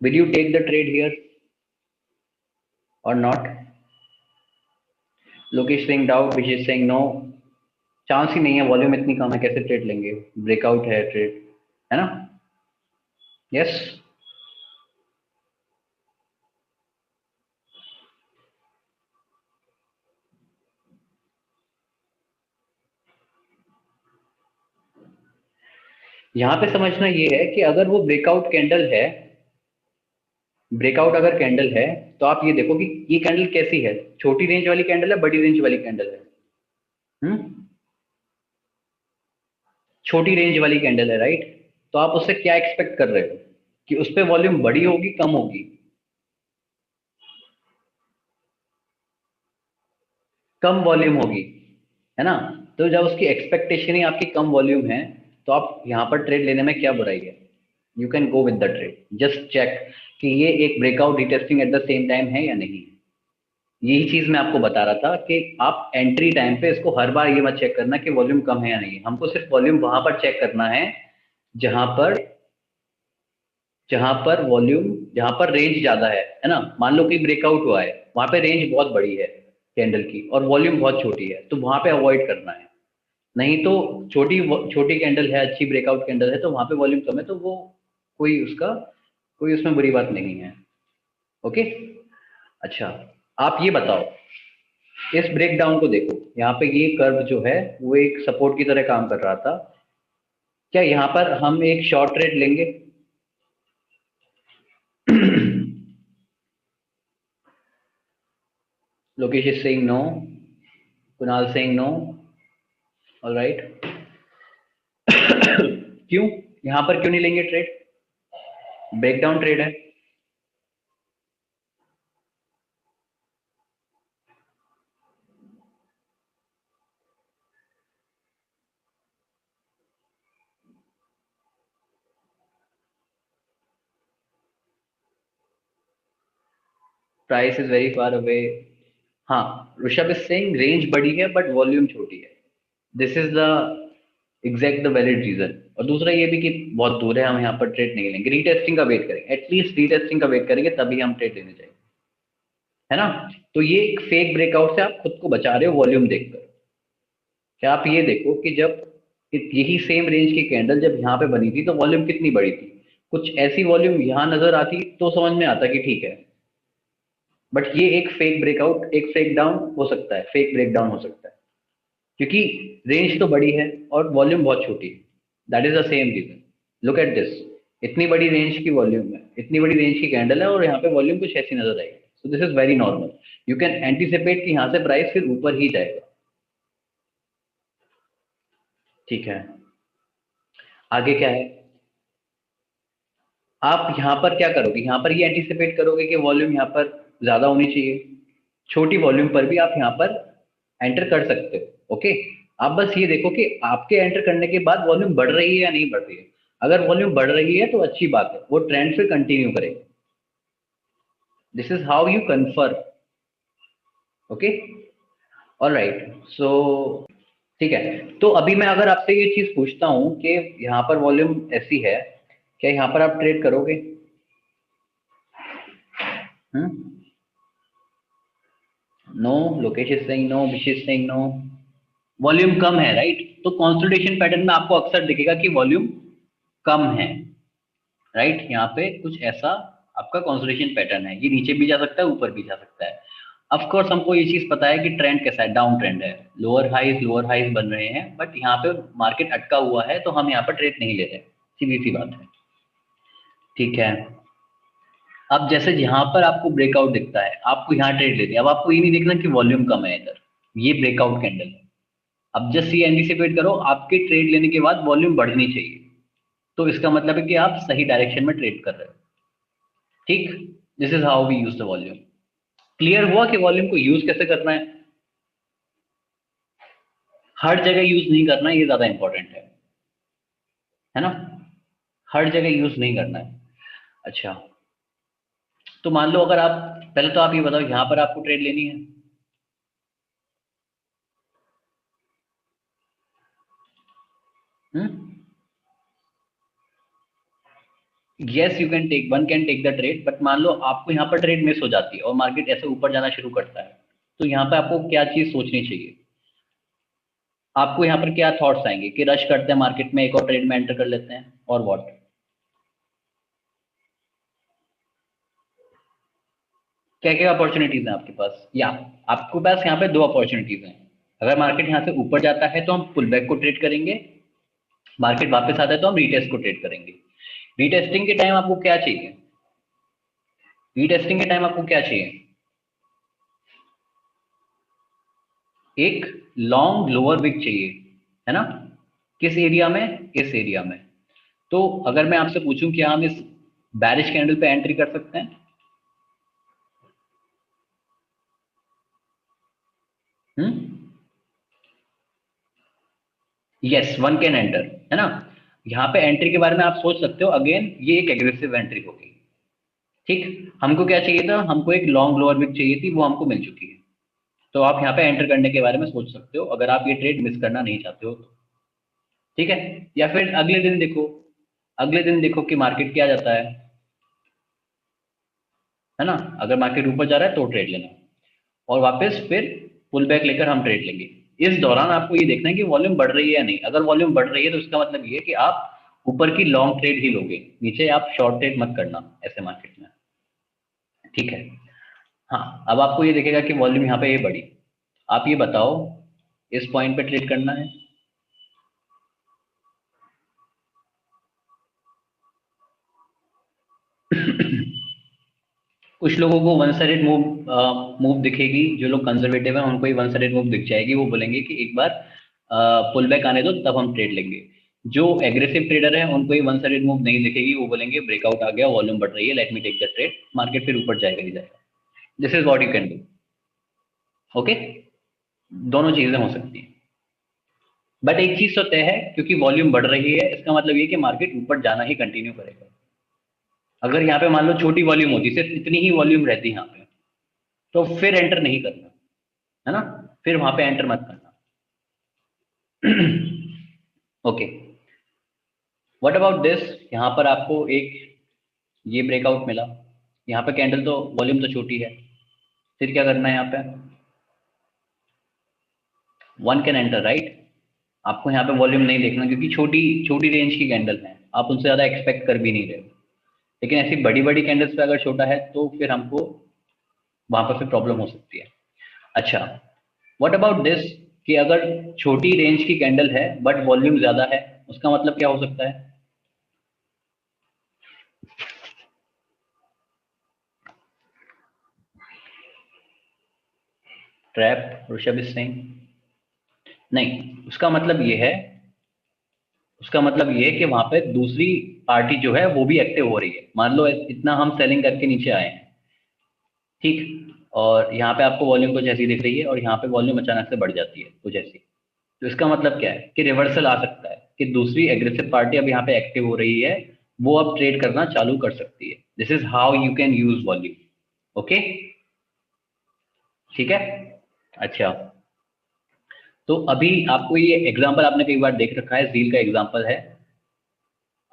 will you take the trade here और not? Lokesh Singh doubt, Vishesh Singh no, chance ही नहीं है, वॉल्यूम इतनी कम है, कैसे ट्रेड लेंगे, ब्रेकआउट है ट्रेड, है ना? यस। यहाँ पे समझना ये है कि अगर वो ब्रेकआउट कैंडल है, ब्रेकआउट अगर कैंडल है, तो आप ये देखो कि ये कैंडल कैसी है, छोटी रेंज वाली कैंडल है, बड़ी रेंज वाली कैंडल है? छोटी रेंज वाली कैंडल है, राइट? तो आप उससे क्या एक्सपेक्ट कर रहे हो कि उस पे वॉल्यूम बड़ी होगी, कम होगी? कम वॉल्यूम होगी, है ना? तो जब उसकी एक्सपेक्टेशन ही आपकी कम वॉल्यूम है, तो आप यहाँ पर ट्रेड लेने में क्या बुराई है? You can go with the trade, just check कि ये एक breakout retesting at the same time है या नहीं। यही चीज मैं आपको बता रहा था कि आप एंट्री टाइम पे इसको हर बार ये मत चेक करना कि वॉल्यूम कम है या नहीं, हमको सिर्फ वॉल्यूम वहां पर चेक करना है जहां पर वॉल्यूम, जहां पर रेंज ज्यादा है ना? मान लो कि ब्रेकआउट हुआ है, वहां पे रेंज बहुत बड़ी है कैंडल की और वॉल्यूम बहुत छोटी है, तो वहां पे अवॉइड करना है। नहीं तो छोटी छोटी कैंडल है, अच्छी ब्रेकआउट कैंडल है, तो वहां पे वॉल्यूम कम है, तो वो कोई उसका, कोई उसमें बुरी बात नहीं है। ओके। अच्छा, आप ये बताओ, इस ब्रेकडाउन को देखो, यहाँ पे ये कर्व जो है वो एक सपोर्ट की तरह काम कर रहा था, क्या यहाँ पर हम एक शॉर्ट ट्रेड लेंगे? Lokesh is saying no, Kunal saying no, alright. क्यों, यहाँ पर क्यों नहीं लेंगे ट्रेड? ब्रेकडाउन ट्रेड है। Price is very far away. हाँ, ऋषभ इज सेइंग रेंज बड़ी है बट वॉल्यूम छोटी है। This is the exact the valid reason. और दूसरा ये भी कि बहुत दूर है, हम यहाँ पर ट्रेड नहीं लेंगे, रीटेस्टिंग का वेट करेंगे, एटलीस्ट रीटेस्टिंग का वेट करेंगे तभी हम ट्रेड लेने जाएंगे, है ना? तो ये एक फेक ब्रेकआउट से आप खुद को बचा रहे हो वॉल्यूम देखकर। क्या आप ये देखो कि जब यही सेम रेंज की कैंडल जब यहाँ पे बनी थी तो वॉल्यूम कितनी बड़ी थी, कुछ ऐसी वॉल्यूम यहाँ नजर आती तो समझ में आता कि ठीक है, बट ये एक फेक ब्रेकआउट, एक फेक डाउन हो सकता है, फेक ब्रेकडाउन हो सकता है, क्योंकि रेंज तो बड़ी है और वॉल्यूम बहुत छोटी है। That is the same reason. Look at this, इतनी बड़ी रेंज की वॉल्यूम है, इतनी बड़ी रेंज की कैंडल है और यहाँ पे वॉल्यूम कुछ ऐसी नजर आएगी, सो this is very normal. You can anticipate कि यहाँ से प्राइस फिर ऊपर ही जाएगा। ठीक है, आगे क्या है? आप यहाँ पर क्या करोगे, यहाँ पर ये एंटिसिपेट करोगे कि वॉल्यूम यहाँ पर ज्यादा होनी चाहिए, छोटी वॉल्यूम पर भी आप यहाँ पर एंटर कर सकते हो। ओके, आप बस ये देखो कि आपके एंटर करने के बाद वॉल्यूम बढ़ रही है या नहीं बढ़ रही है। अगर वॉल्यूम बढ़ रही है तो अच्छी बात है, वो ट्रेंड फिर कंटिन्यू करेगा। This is how you confirm. Okay, alright, so ठीक है। तो अभी मैं अगर आपसे ये चीज पूछता हूँ कि यहाँ पर वॉल्यूम ऐसी है, क्या यहाँ पर आप ट्रेड करोगे? No, Lokesh is saying no, Vish is saying no. Volume कम है, राइट? तो कंसोलिडेशन पैटर्न में आपको अक्सर दिखेगा कि वॉल्यूम कम है, राइट? यहाँ पे कुछ ऐसा आपका कंसोलिडेशन पैटर्न है, ये नीचे भी जा सकता है, ऊपर भी जा सकता है। ऑफ कोर्स हमको ये चीज पता है कि ट्रेंड कैसा है, डाउन ट्रेंड है, लोअर हाईज बन रहे हैं, बट यहाँ पे मार्केट अटका हुआ है, तो हम यहाँ पर ट्रेड नहीं ले रहे, सीधी सी बात है। ठीक है, अब जैसे यहाँ पर आपको ब्रेकआउट दिखता है, आपको यहाँ ट्रेड लेनी है, अब आपको ये नहीं देखना कि वॉल्यूम कम है इधर, ये ब्रेकआउट कैंडल है। अब जस्ट ये एंटिसिपेट करो आपके ट्रेड लेने के बाद वॉल्यूम बढ़नी चाहिए, तो इसका मतलब है कि आप सही डायरेक्शन में ट्रेड कर रहे हो। ठीक, this is how we use the volume. Clear हुआ कि वॉल्यूम को यूज कैसे करना है? हर जगह यूज नहीं करना है, ये ज्यादा इंपॉर्टेंट है ना? हर जगह यूज नहीं करना है। अच्छा, तो मान लो अगर आप, पहले तो आप ये बताओ यहाँ पर आपको ट्रेड लेनी है? Yes, you can take, one can take the trade, but मान लो आपको यहाँ पर ट्रेड मिस हो जाती है और मार्केट ऐसे ऊपर जाना शुरू करता है, तो यहाँ पे आपको क्या चीज सोचनी चाहिए? आपको यहाँ पर क्या थॉट्स आएंगे कि रश करते हैं मार्केट में, एक और ट्रेड में एंटर कर लेते हैं, और व्हाट? क्या क्या अपॉर्चुनिटीज हैं आपके पास? या आपके पास यहाँ पे दो अपॉर्चुनिटीज हैं। अगर मार्केट यहाँ से ऊपर जाता है तो हम पुल बैक को ट्रेड करेंगे, मार्केट वापस आता है तो हम रीटेस्ट को ट्रेड करेंगे। रीटेस्टिंग के टाइम आपको क्या चाहिए? रीटेस्टिंग के टाइम आपको क्या चाहिए? एक लॉन्ग लोअर विक चाहिए, है ना? किस एरिया में? इस एरिया में। तो अगर मैं आपसे पूछूं कि हम इस बैरिश कैंडल पे एंट्री कर सकते हैं? यस, वन कैन एंटर, है ना? यहाँ पे एंट्री के बारे में आप सोच सकते हो, अगेन ये एक एग्रेसिव एंट्री होगी। ठीक, हमको क्या चाहिए था? हमको एक लॉन्ग लोअर विक चाहिए थी, वो हमको मिल चुकी है। तो आप यहाँ पे एंटर करने के बारे में सोच सकते हो अगर आप ये ट्रेड मिस करना नहीं चाहते हो तो। ठीक है, या फिर अगले दिन देखो, अगले दिन देखो कि मार्केट क्या जाता है ना? अगर मार्केट ऊपर जा रहा है तो ट्रेड लेना, और वापस फिर पुल बैक लेकर हम ट्रेड लेंगे। इस दौरान आपको ये देखना है कि वॉल्यूम बढ़ रही है या नहीं। अगर वॉल्यूम बढ़ रही है तो इसका मतलब ये है कि आप ऊपर की लॉन्ग ट्रेड ही लोगे, नीचे आप शॉर्ट ट्रेड मत करना ऐसे मार्केट में। ठीक है। हाँ, अब आपको ये दिखेगा कि वॉल्यूम यहाँ पे ये बढ़ी। आप ये बताओ, इस पॉइंट पे ट्रेड करना है? कुछ लोगों को वन साइडेड मूव मूव दिखेगी, जो लोग कंजर्वेटिव हैं उनको ही वन साइडेड मूव दिख जाएगी, वो बोलेंगे कि एक बार पुल बैक आने दो तब हम ट्रेड लेंगे। जो एग्रेसिव ट्रेडर है उनको ही वन साइडेड मूव नहीं दिखेगी, वो बोलेंगे ब्रेकआउट आ गया, वॉल्यूम बढ़ रही है, let me take the trade, market फिर ऊपर जाएगा ही जाएगा। This is what you can do. Okay, दोनों चीजें हो सकती हैं, बट एक चीज तो तय है, क्योंकि वॉल्यूम बढ़ रही है इसका मतलब ये कि मार्केट ऊपर जाना ही कंटिन्यू करेगा। अगर यहाँ पे मान लो छोटी वॉल्यूम होती, सिर्फ इतनी ही वॉल्यूम रहती यहाँ पे, तो फिर एंटर नहीं करना, है ना? फिर वहां पे एंटर मत करना। Okay, what about this? यहाँ पर आपको एक ये ब्रेकआउट मिला, यहाँ पे कैंडल तो वॉल्यूम तो छोटी है, फिर क्या करना है यहाँ पे? One can enter, right? आपको यहाँ पे वॉल्यूम नहीं देखना, क्योंकि छोटी छोटी रेंज की कैंडल है, आप उनसे ज़्यादा एक्सपेक्ट कर भी नहीं रहे हो। लेकिन ऐसी बड़ी बड़ी कैंडल्स पे अगर छोटा है तो फिर हमको वहां पर फिर प्रॉब्लम हो सकती है। अच्छा, व्हाट अबाउट दिस? कि अगर छोटी रेंज की कैंडल है बट वॉल्यूम ज़्यादा है, उसका मतलब क्या हो सकता है? Trap, Rishabh is Singh? नहीं, उसका मतलब ये है, उसका मतलब ये है कि वहां पे दूसरी पार्टी जो है वो भी एक्टिव हो रही है। मान लो इतना हम सेलिंग करके नीचे आए हैं, ठीक, और यहाँ पे आपको वॉल्यूम कुछ ऐसी दिख रही है और यहाँ पे वॉल्यूम अचानक से बढ़ जाती है कुछ ऐसी। तो इसका मतलब क्या है कि रिवर्सल आ सकता है, कि दूसरी एग्रेसिव पार्टी अब यहाँ पे एक्टिव हो रही है, वो अब ट्रेड करना चालू कर सकती है। This is how you can use volume. Okay, ठीक है। अच्छा, तो अभी आपको ये एग्जांपल आपने कई बार देख रखा है, जील का एग्जांपल है।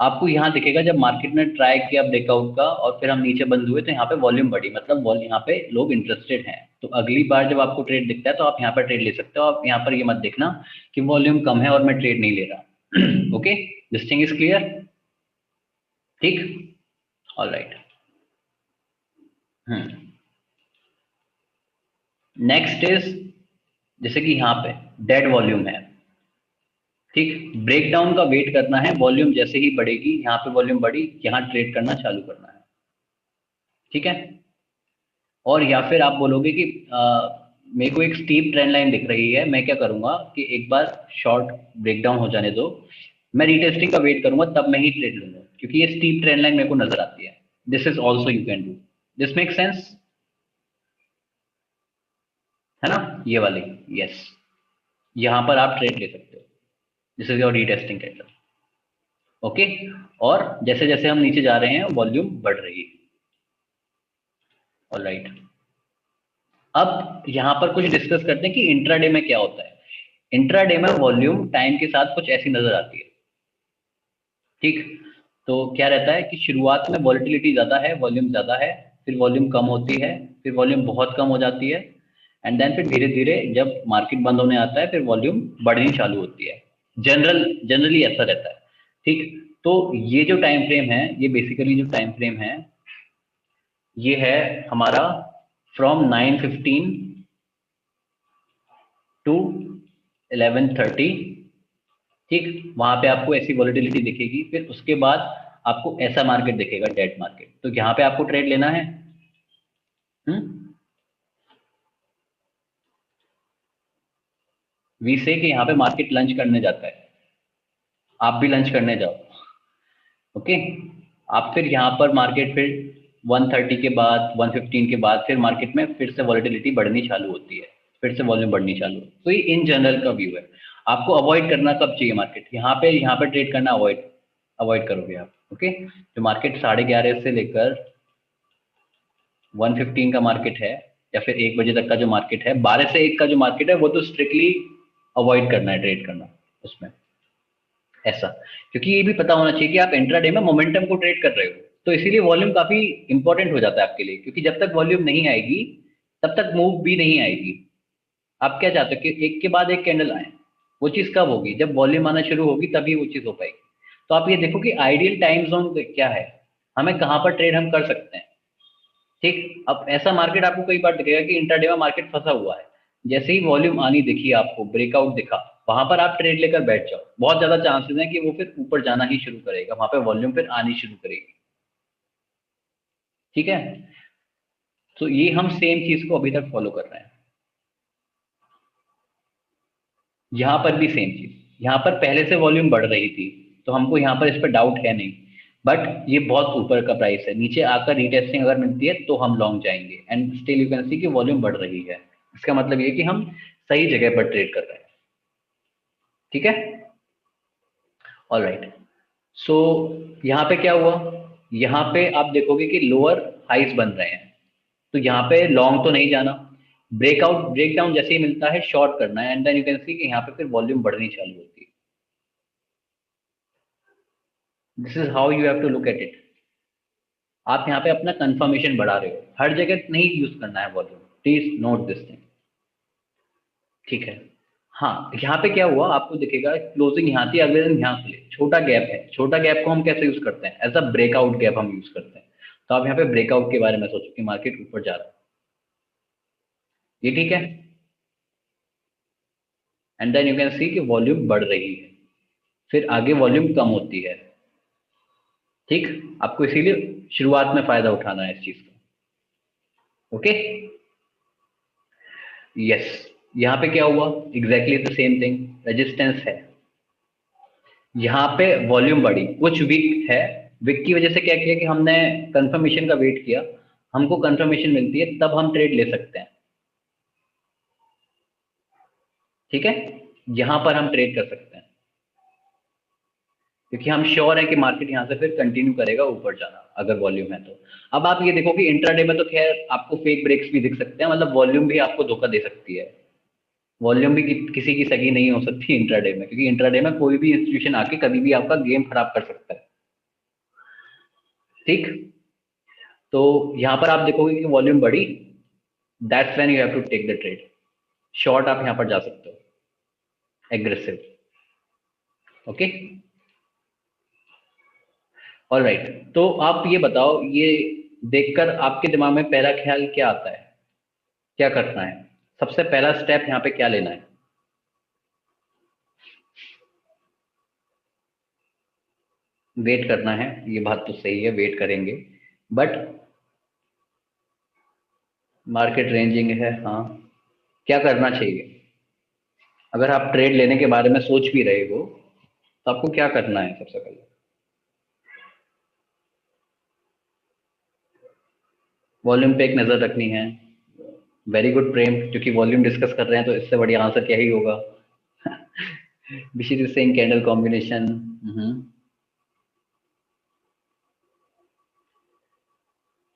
आपको यहाँ दिखेगा जब मार्केट ने ट्राई किया ब्रेकआउट का और फिर हम नीचे बंद हुए तो यहाँ पे वॉल्यूम बढ़ी, मतलब वॉल्यूम यहाँ पे लोग इंटरेस्टेड हैं। तो अगली बार जब आपको ट्रेड दिखता है तो आप यहाँ पर ट्रेड ले सकते हो। आप यहाँ पर ये मत देखना कि वॉल्यूम कम है और मैं ट्रेड नहीं ले रहा। Okay, this thing is clear? ठीक, ऑल राइट। नेक्स्ट इज, जैसे कि यहाँ पे डेड वॉल्यूम है, ठीक, ब्रेकडाउन का वेट करना है, वॉल्यूम जैसे ही बढ़ेगी, यहाँ पे वॉल्यूम बढ़ी, यहाँ ट्रेड करना चालू करना है। ठीक है, और या फिर आप बोलोगे कि मेरे को एक स्टीप ट्रेंड लाइन दिख रही है, मैं क्या करूंगा कि एक बार शॉर्ट ब्रेकडाउन हो जाने दो, मैं रीटेस्टिंग का वेट करूंगा, तब मैं ही ट्रेड लूंगा, क्योंकि ये स्टीप ट्रेंड लाइन मेरे को नजर आती है। This is also you can do, this make sense, है ना? ये वाली, यस, यहाँ पर आप ट्रेड ले सकते हो। This is your retesting candle. Okay, और जैसे जैसे हम नीचे जा रहे हैं वॉल्यूम बढ़ रही है। ऑलराइट, अब यहाँ पर कुछ डिस्कस करते हैं कि इंट्राडे में क्या होता है। इंट्राडे में वॉल्यूम टाइम के साथ कुछ ऐसी नजर आती है, ठीक। तो क्या रहता है कि शुरुआत में वॉलिटिलिटी ज्यादा है, वॉल्यूम ज्यादा है, फिर वॉल्यूम कम होती है, फिर वॉल्यूम बहुत कम हो जाती है, एंड देन फिर धीरे धीरे जब मार्केट बंद होने आता है फिर वॉल्यूम बढ़नी चालू होती है। जनरली ऐसा रहता है, ठीक। तो ये जो टाइम फ्रेम है, ये बेसिकली जो टाइम फ्रेम है ये है हमारा फ्रॉम 9:15 टू 11:30, ठीक। वहां पे आपको ऐसी वॉलिटिलिटी दिखेगी, फिर उसके बाद आपको ऐसा मार्केट दिखेगा, डेट मार्केट। तो यहाँ पे आपको ट्रेड लेना है। वी से कि यहाँ पे मार्केट लंच करने जाता है, आप भी लंच करने जाओ, ओके। आप फिर यहाँ पर मार्केट फिर 1:30 के बाद 1:15 के बाद फिर मार्केट में फिर से वॉलिटिलिटी बढ़नी चालू होती है, फिर से वॉल्यूम बढ़नी चालू। तो ये इन जनरल का व्यू है। आपको अवॉइड करना कब चाहिए मार्केट, यहाँ पे ट्रेड करना अवॉइड अवॉइड करोगे आप, ओके। तो मार्केट 11:30 से लेकर 1:15 का मार्केट है, या फिर 1 बजे तक का जो मार्केट है, 12 से 1 का जो मार्केट है, वो तो स्ट्रिक्टली अवॉइड करना है ट्रेड करना उसमें, ऐसा। क्योंकि ये भी पता होना चाहिए कि आप इंट्राडे में मोमेंटम को ट्रेड कर रहे हो, तो इसीलिए वॉल्यूम काफी इंपॉर्टेंट हो जाता है आपके लिए, क्योंकि जब तक वॉल्यूम नहीं आएगी तब तक मूव भी नहीं आएगी। आप क्या चाहते हो कि एक के बाद एक कैंडल आए, वो चीज कब होगी, जब वॉल्यूम आना शुरू होगी तभी वो चीज हो पाएगी। तो आप ये देखो कि आइडियल टाइम जोन क्या है, हमें कहाँ पर ट्रेड हम कर सकते हैं, ठीक। अब ऐसा मार्केट आपको कई बार दिखेगा कि इंट्राडे में मार्केट फंसा हुआ है, जैसे ही वॉल्यूम आनी दिखी, आपको ब्रेकआउट दिखा, वहां पर आप ट्रेड लेकर बैठ जाओ, बहुत ज्यादा चांसेस हैं कि वो फिर ऊपर जाना ही शुरू करेगा, वहां पे वॉल्यूम फिर आनी शुरू करेगी, ठीक है। तो ये हम सेम चीज को अभी तक फॉलो कर रहे हैं। यहाँ पर भी सेम चीज, यहाँ पर पहले से वॉल्यूम बढ़ रही थी, तो हमको यहाँ पर इस पर डाउट है नहीं, बट ये बहुत ऊपर का प्राइस है, नीचे आकर रीटेस्टिंग अगर मिलती है तो हम लॉन्ग जाएंगे, and still you can see कि वॉल्यूम बढ़ रही है। इसका मतलब ये कि हम सही जगह पर ट्रेड कर रहे हैं, ठीक है। ऑल राइट, सो यहाँ पे क्या हुआ, यहाँ पे आप देखोगे कि लोअर हाइस बन रहे हैं, तो यहाँ पे लॉन्ग तो नहीं जाना, ब्रेकडाउन जैसे ही मिलता है शॉर्ट करना है, and then you can see कि यहाँ पे फिर वॉल्यूम बढ़नी चालू होती है। This is how you have to look at it. आप यहाँ पे अपना कंफर्मेशन बढ़ा रहे हो, हर जगह नहीं यूज करना है volume, please note this thing, ठीक है। हाँ, यहाँ पे क्या हुआ आपको दिखेगा, क्लोजिंग यहाँ थी, अगले दिन यहाँ खुले, छोटा गैप है, छोटा गैप को हम कैसे यूज करते हैं, एज अ ब्रेकआउट गैप हम यूज करते हैं। तो आप यहाँ पे ब्रेकआउट के बारे में सोचो कि मार्केट ऊपर जा रहा है, ये ठीक है, and then you can see कि वॉल्यूम बढ़ रही है, फिर आगे वॉल्यूम कम होती है, ठीक। आपको इसीलिए शुरुआत में फायदा उठाना है इस चीज का, ओके। यस, यहाँ पे क्या हुआ, exactly the same thing, resistance है, यहाँ पे वॉल्यूम बढ़ी, कुछ वीक है, वीक की वजह से क्या किया कि हमने कंफर्मेशन का वेट किया, हमको कंफर्मेशन मिलती है तब हम ट्रेड ले सकते हैं, ठीक है। यहाँ पर हम ट्रेड कर सकते हैं क्योंकि हम श्योर है कि मार्केट यहाँ से फिर कंटिन्यू करेगा ऊपर जाना, अगर वॉल्यूम है तो। अब आप ये देखो कि इंट्राडे में तो खैर आपको फेक ब्रेक्स भी दिख सकते हैं, मतलब वॉल्यूम भी आपको धोखा दे सकती है, वॉल्यूम भी किसी की सगी नहीं हो सकती इंट्राडे में, क्योंकि इंट्राडे में कोई भी इंस्टीट्यूशन आके कभी भी आपका गेम खराब कर सकता है, ठीक। तो यहाँ पर आप देखोगे कि वॉल्यूम बढ़ी, that's when you have to take the trade, short आप यहाँ पर जा सकते हो, एग्रेसिव, ओके। ऑल राइट, तो आप ये बताओ, ये देखकर आपके दिमाग में पहला ख्याल क्या आता है, क्या करना है, सबसे पहला स्टेप यहाँ पे क्या लेना है। वेट करना है, ये बात तो सही है, वेट करेंगे, बट मार्केट रेंजिंग है, हाँ। क्या करना चाहिए, अगर आप ट्रेड लेने के बारे में सोच भी रहे हो तो आपको क्या करना है सबसे पहले। वॉल्यूम पे एक नजर रखनी है, वेरी गुड प्रेम, क्योंकि वॉल्यूम डिस्कस कर रहे हैं तो इससे बढ़िया आंसर क्या ही होगा। विशिट इज सेइंग कैंडल कॉम्बिनेशन।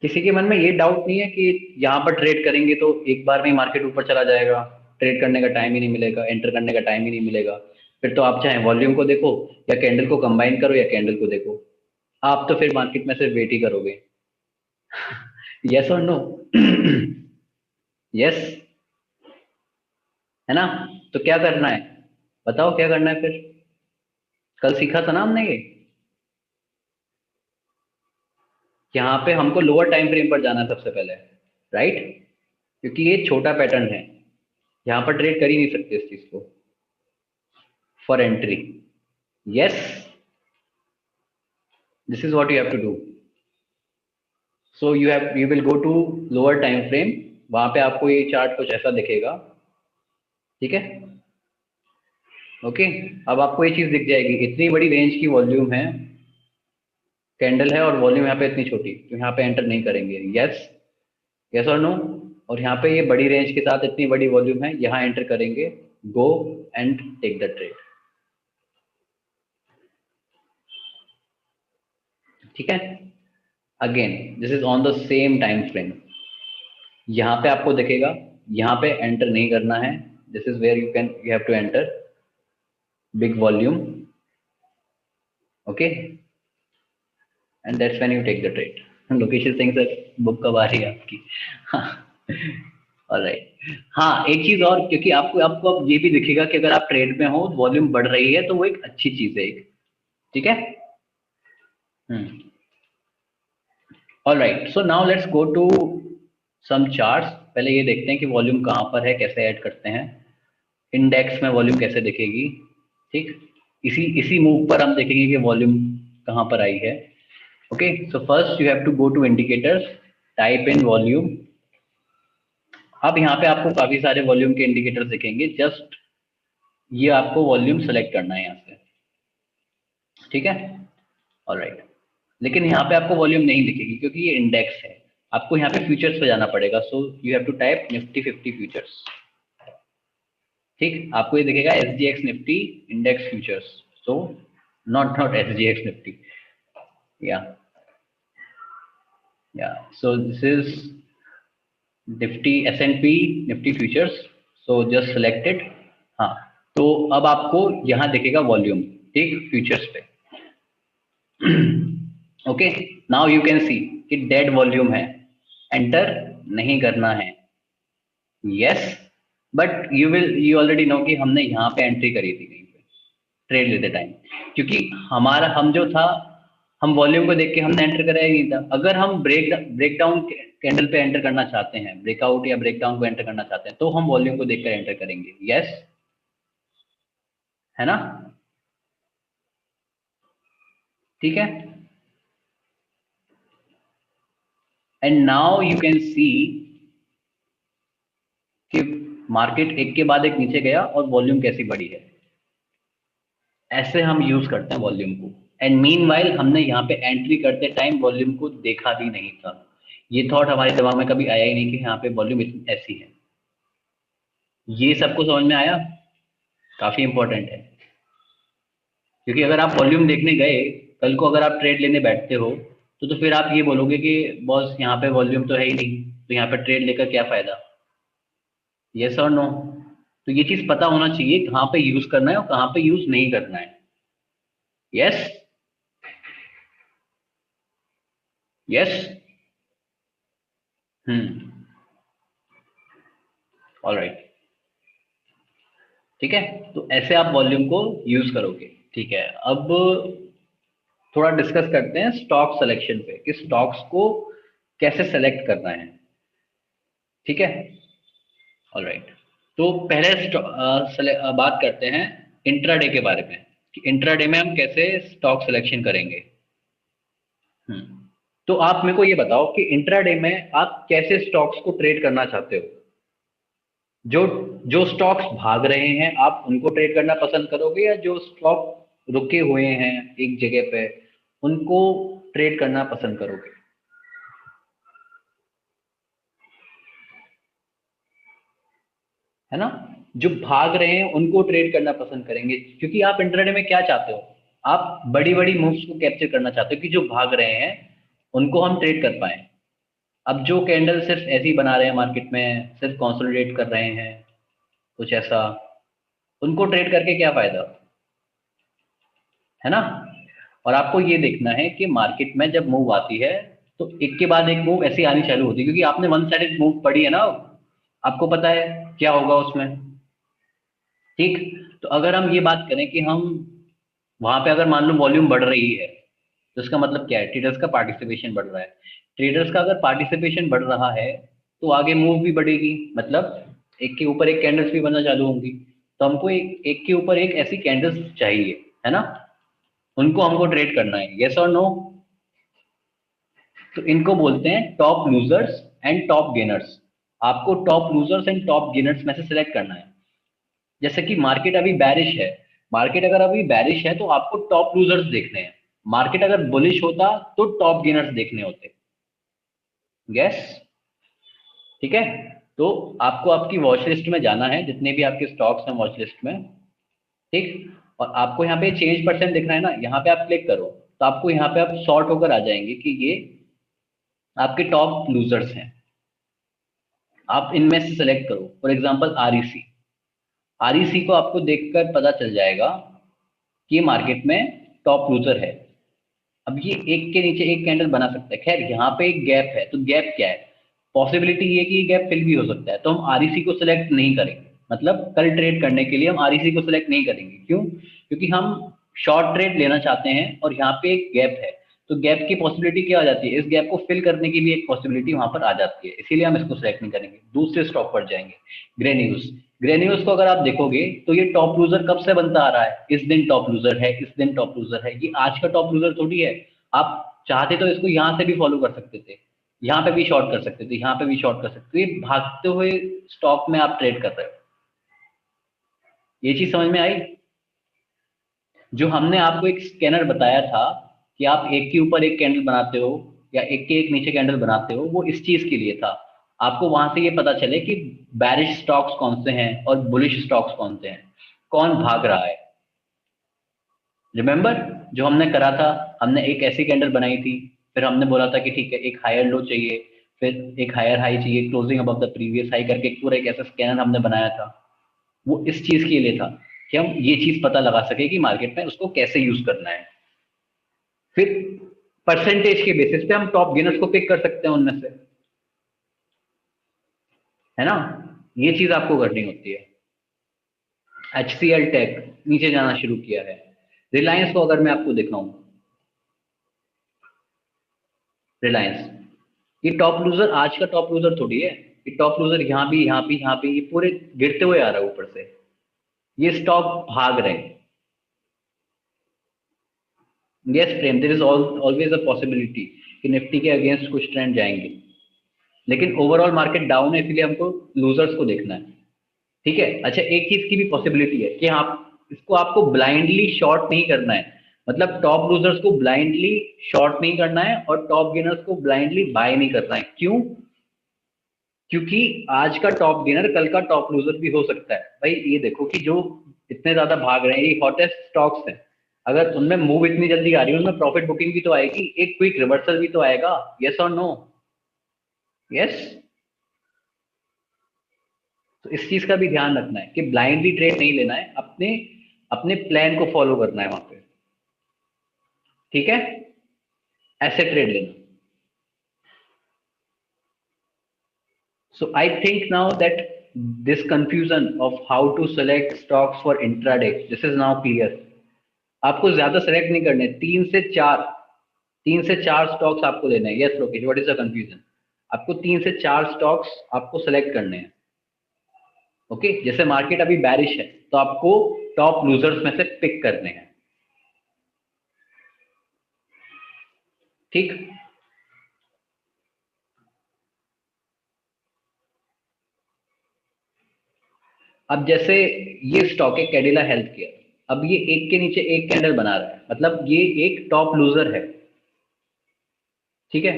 किसी के मन में ये डाउट नहीं है कि यहाँ पर ट्रेड करेंगे तो एक बार में ही मार्केट ऊपर चला जाएगा, ट्रेड करने का टाइम ही नहीं मिलेगा, एंटर करने का टाइम ही नहीं मिलेगा। फिर तो आप चाहे वॉल्यूम को देखो या कैंडल को कंबाइन करो या कैंडल को देखो, आप तो फिर मार्केट में सिर्फ वेट ही करोगे। यस और नो? यस, है ना? तो क्या करना है, बताओ क्या करना है फिर? कल सीखा था ना हमने ये, यहाँ पे हमको लोअर टाइम फ्रेम पर जाना है सबसे पहले, राइट? क्योंकि ये छोटा पैटर्न है, यहाँ पर ट्रेड कर ही नहीं सकते इस चीज को for entry. Yes, this is what you have to do. So you will go to lower time frame, वहां पे आपको ये चार्ट कुछ ऐसा दिखेगा, ठीक है? ओके, अब आपको ये चीज दिख जाएगी, इतनी बड़ी रेंज की वॉल्यूम है, कैंडल है, और वॉल्यूम यहाँ पे इतनी छोटी, तो यहाँ पे एंटर नहीं करेंगे। यस, यस और नो? और यहाँ पे ये बड़ी रेंज के साथ इतनी बड़ी वॉल्यूम है, यहाँ एंटर करेंगे, go and take the trade, ठीक है? Again this is on the same time frame, यहाँ पे आपको दिखेगा, यहाँ पे एंटर नहीं करना है, this is where you have to enter big volume, okay, and that's when you take the trade. Lokesh Singh sir, book कब आ रही है आपकी? ऑलराइट। हाँ, एक चीज और, क्योंकि आपको आपको अब ये भी दिखेगा कि अगर आप ट्रेड में हो, वॉल्यूम बढ़ रही है, तो वो एक अच्छी चीज है एक, ठीक है? Alright, so now let's go to some charts. पहले ये देखते हैं कि वॉल्यूम कहाँ पर है, कैसे ऐड करते हैं, इंडेक्स में वॉल्यूम कैसे दिखेगी, ठीक? इसी इसी मूव पर हम देखेंगे कि वॉल्यूम कहाँ पर आई है। Okay, so first you have to go to indicators, type in volume. अब यहाँ पे आपको काफी सारे वॉल्यूम के इंडिकेटर्स दिखेंगे, जस्ट ये आपको वॉल्यूम सेलेक्ट करना है यहाँ से, ठीक है? ऑलराइट, लेकिन यहाँ पे आपको वॉल्यूम नहीं दिखेगी क्योंकि ये इंडेक्स है, आपको यहाँ पे फ्यूचर्स पे जाना पड़ेगा। So you have to type Nifty 50 futures, ठीक? आपको ये दिखेगा SGX Nifty index futures, so not SGX Nifty, yeah so this is Nifty S&P Nifty futures, so just selected. हाँ, तो अब आपको यहाँ दिखेगा वॉल्यूम, ठीक, फ्यूचर्स पे। Okay, now you can see कि डेड वॉल्यूम है, एंटर नहीं करना है। Yes, but you already know कि हमने यहाँ पे एंट्री करी थी कहीं पे ट्रेड लेते टाइम, क्योंकि हमारा हम जो था, हम वॉल्यूम को देख के हमने एंटर कराया ही नहीं था। अगर हम ब्रेकडाउन कैंडल पे एंटर करना चाहते हैं, ब्रेकआउट या ब्रेकडाउन को एंटर करना चाहते हैं, तो हम वॉल्यूम को देखकर एंटर करेंगे। यस, है ना? ठीक है, and now you can see कि मार्केट एक के बाद एक नीचे गया और वॉल्यूम कैसी बढ़ी है। ऐसे हम यूज करते हैं वॉल्यूम को, एंड मीनवाइल हमने यहाँ पे एंट्री करते टाइम वॉल्यूम को देखा भी नहीं था, ये थॉट हमारे दिमाग में कभी आया ही नहीं कि यहाँ पे वॉल्यूम ऐसी है। ये सबको समझ में आया? काफी इंपॉर्टेंट है, क्योंकि अगर आप वॉल्यूम देखने गए, कल को अगर आप ट्रेड लेने बैठते हो, तो फिर आप ये बोलोगे कि बॉस यहाँ पे वॉल्यूम तो है ही नहीं, तो यहाँ पे ट्रेड लेकर क्या फायदा? यस और नो? तो ये चीज पता होना चाहिए कहाँ पे यूज करना है और कहाँ पे यूज नहीं करना है। यस, यस, ऑलराइट, ठीक है? तो ऐसे आप वॉल्यूम को यूज करोगे, ठीक है? अब थोड़ा डिस्कस करते हैं स्टॉक सिलेक्शन पे, कि स्टॉक्स को कैसे सेलेक्ट करना है, ठीक है? ऑलराइट, तो पहले बात करते हैं इंट्राडे के बारे में, कि इंट्राडे में हम कैसे स्टॉक सिलेक्शन करेंगे। तो आप मेरे को ये बताओ कि इंट्राडे में आप कैसे स्टॉक्स को ट्रेड करना चाहते हो? जो जो स्टॉक्स भाग रहे हैं आप उनको ट्रेड करना पसंद करोगे, या जो स्टॉक रुके हुए हैं एक जगह पे उनको ट्रेड करना पसंद करोगे? है ना? जो भाग रहे हैं उनको ट्रेड करना पसंद करेंगे, क्योंकि आप इंट्राडे में क्या चाहते हो, आप बड़ी बड़ी मूव्स को कैप्चर करना चाहते हो कि जो भाग रहे हैं उनको हम ट्रेड कर पाए। अब जो कैंडल सिर्फ ऐसे ही बना रहे हैं मार्केट में, सिर्फ कंसोलिडेट कर रहे हैं कुछ ऐसा, उनको ट्रेड करके क्या फायदा, है ना। और आपको ये देखना है कि मार्केट में जब मूव आती है तो एक के बाद एक मूव ऐसी आनी चालू होती है, क्योंकि आपने वन साइडेड मूव पढ़ी है ना, आपको पता है क्या होगा उसमें। ठीक, तो अगर हम ये बात करें कि हम वहां पे अगर मान लो वॉल्यूम बढ़ रही है, तो इसका मतलब क्या है, ट्रेडर्स का पार्टिसिपेशन बढ़ रहा है। ट्रेडर्स का अगर पार्टिसिपेशन बढ़ रहा है तो आगे मूव भी बढ़ेगी, मतलब एक के ऊपर एक कैंडल्स भी बनना चालू होंगी। तो हमको एक के ऊपर एक ऐसी कैंडल्स चाहिए, है ना, उनको हमको ट्रेड करना है, यस और नो। तो इनको बोलते हैं top losers and top gainers. आपको top losers and top gainers में से सिलेक्ट करना है। जैसे कि मार्केट अभी बैरिश है, मार्केट अगर अभी बैरिश है तो आपको टॉप लूजर्स देखने हैं। मार्केट अगर बुलिश होता तो टॉप गेनर्स देखने होते। यस, ठीक है। तो आपको आपकी वॉच लिस्ट में जाना है, जितने भी आपके स्टॉक्स हैं वॉच लिस्ट में, ठीक। और आपको यहाँ पे चेंज परसेंट दिख रहा है ना, यहाँ पे आप क्लिक करो तो आपको यहाँ पे आप सॉर्ट होकर आ जाएंगे कि ये आपके टॉप लूजर्स हैं। आप इनमें से सेलेक्ट करो, फॉर एग्जांपल आरईसी। आरईसी को आपको देखकर पता चल जाएगा कि ये मार्केट में टॉप लूजर है। अब ये एक के नीचे एक कैंडल बना सकता है, खैर यहाँ पे एक गैप है, तो गैप क्या है, पॉसिबिलिटी ये कि ये गैप फिल भी हो सकता है। तो हम आरईसी को सिलेक्ट नहीं करेंगे, मतलब कल ट्रेड करने के लिए हम आरईसी को सिलेक्ट नहीं करेंगे। क्यों? क्योंकि हम शॉर्ट ट्रेड लेना चाहते हैं और यहाँ पे एक गैप है, तो गैप की पॉसिबिलिटी क्या आ जाती है, इस गैप को फिल करने की भी एक पॉसिबिलिटी वहां पर आ जाती है, इसीलिए हम इसको सिलेक्ट नहीं करेंगे। दूसरे स्टॉक पर जाएंगे, ग्रेन्यूज। ग्रेन्यूज को अगर आप देखोगे तो ये टॉप लूजर कब से बनता आ रहा है, इस दिन टॉप लूजर है, इस दिन टॉप लूजर है, ये आज का टॉप लूजर थोड़ी है। आप चाहते तो इसको यहाँ से भी फॉलो कर सकते थे, यहाँ पे भी शॉर्ट कर सकते थे, यहाँ पे भी शॉर्ट कर सकते थे। ये भागते हुए स्टॉक में आप ट्रेड कर रहे हो, ये चीज समझ में आई। जो हमने आपको एक स्कैनर बताया था कि आप एक के ऊपर एक कैंडल बनाते हो या एक के एक नीचे कैंडल बनाते हो, वो इस चीज के लिए था, आपको वहां से ये पता चले कि बैरिश स्टॉक्स कौन से हैं और बुलिश स्टॉक्स कौन से हैं, कौन भाग रहा है। रिमेंबर जो हमने करा था, हमने एक ऐसी कैंडल बनाई थी, फिर हमने बोला था कि ठीक है एक हायर लो चाहिए, फिर एक हायर हाई चाहिए, closing above the previous high करके एक पूरा एक ऐसा स्कैनर हमने बनाया था। वो इस चीज के लिए था कि हम ये चीज पता लगा सके कि मार्केट में उसको कैसे यूज करना है। फिर परसेंटेज के बेसिस पे हम टॉप गेनर्स को पिक कर सकते हैं उनमें से, है ना। ये चीज आपको करनी होती है। HCL टेक नीचे जाना शुरू किया है। रिलायंस को अगर मैं आपको दिखाऊं, रिलायंस ये टॉप लूजर, आज का टॉप लूजर थोड़ी है, ये टॉप लूजर यहाँ भी यहाँ भी यहाँ भी, ये पूरे गिरते हुए आ रहा है ऊपर से, ये स्टॉक भाग रहे हैं। Yes Prem, there is always a possibility कि निफ्टी के अगेंस्ट कुछ ट्रेंड जाएंगे, लेकिन ओवरऑल मार्केट डाउन है, इसलिए हमको लूजर्स को देखना है। ठीक है, अच्छा एक चीज की भी पॉसिबिलिटी है कि आप इसको आपको ब्लाइंडली शॉर्ट नहीं करना है, मतलब टॉप लूजर्स को ब्लाइंडली शॉर्ट नहीं करना है और टॉप गेनर्स को ब्लाइंडली बाय नहीं करना है। क्यों? क्योंकि आज का टॉप गेनर कल का टॉप लूजर भी हो सकता है। भाई ये देखो कि जो इतने ज्यादा भाग रहे हैं, ये हॉटेस्ट स्टॉक्स हैं, अगर उनमें मूव इतनी जल्दी आ रही है, उनमें प्रॉफिट बुकिंग भी तो आएगी, एक क्विक रिवर्सल भी तो आएगा। यस और नो? यस। तो इस चीज का भी ध्यान रखना है कि ब्लाइंडली ट्रेड नहीं लेना है, अपने अपने प्लान को फॉलो करना है वहां पे। ठीक है, ऐसे ट्रेड लेना। So I think now that this confusion of how to select stocks for intraday, this is now clear. आपको ज्यादा सेलेक्ट नहीं करने, तीन से चार स्टॉक्स आपको लेने हैं। Yes Lokesh, what is the confusion? आपको तीन से चार स्टॉक्स आपको सेलेक्ट करने हैं। ओके, जैसे मार्केट अभी बैरिश है तो आपको टॉप लूजर्स में से पिक करने हैं। ठीक, अब जैसे ये स्टॉक है कैडिला हेल्थ केयर, अब ये एक के नीचे एक कैंडल बना रहा है, मतलब ये एक टॉप लूजर है। ठीक है,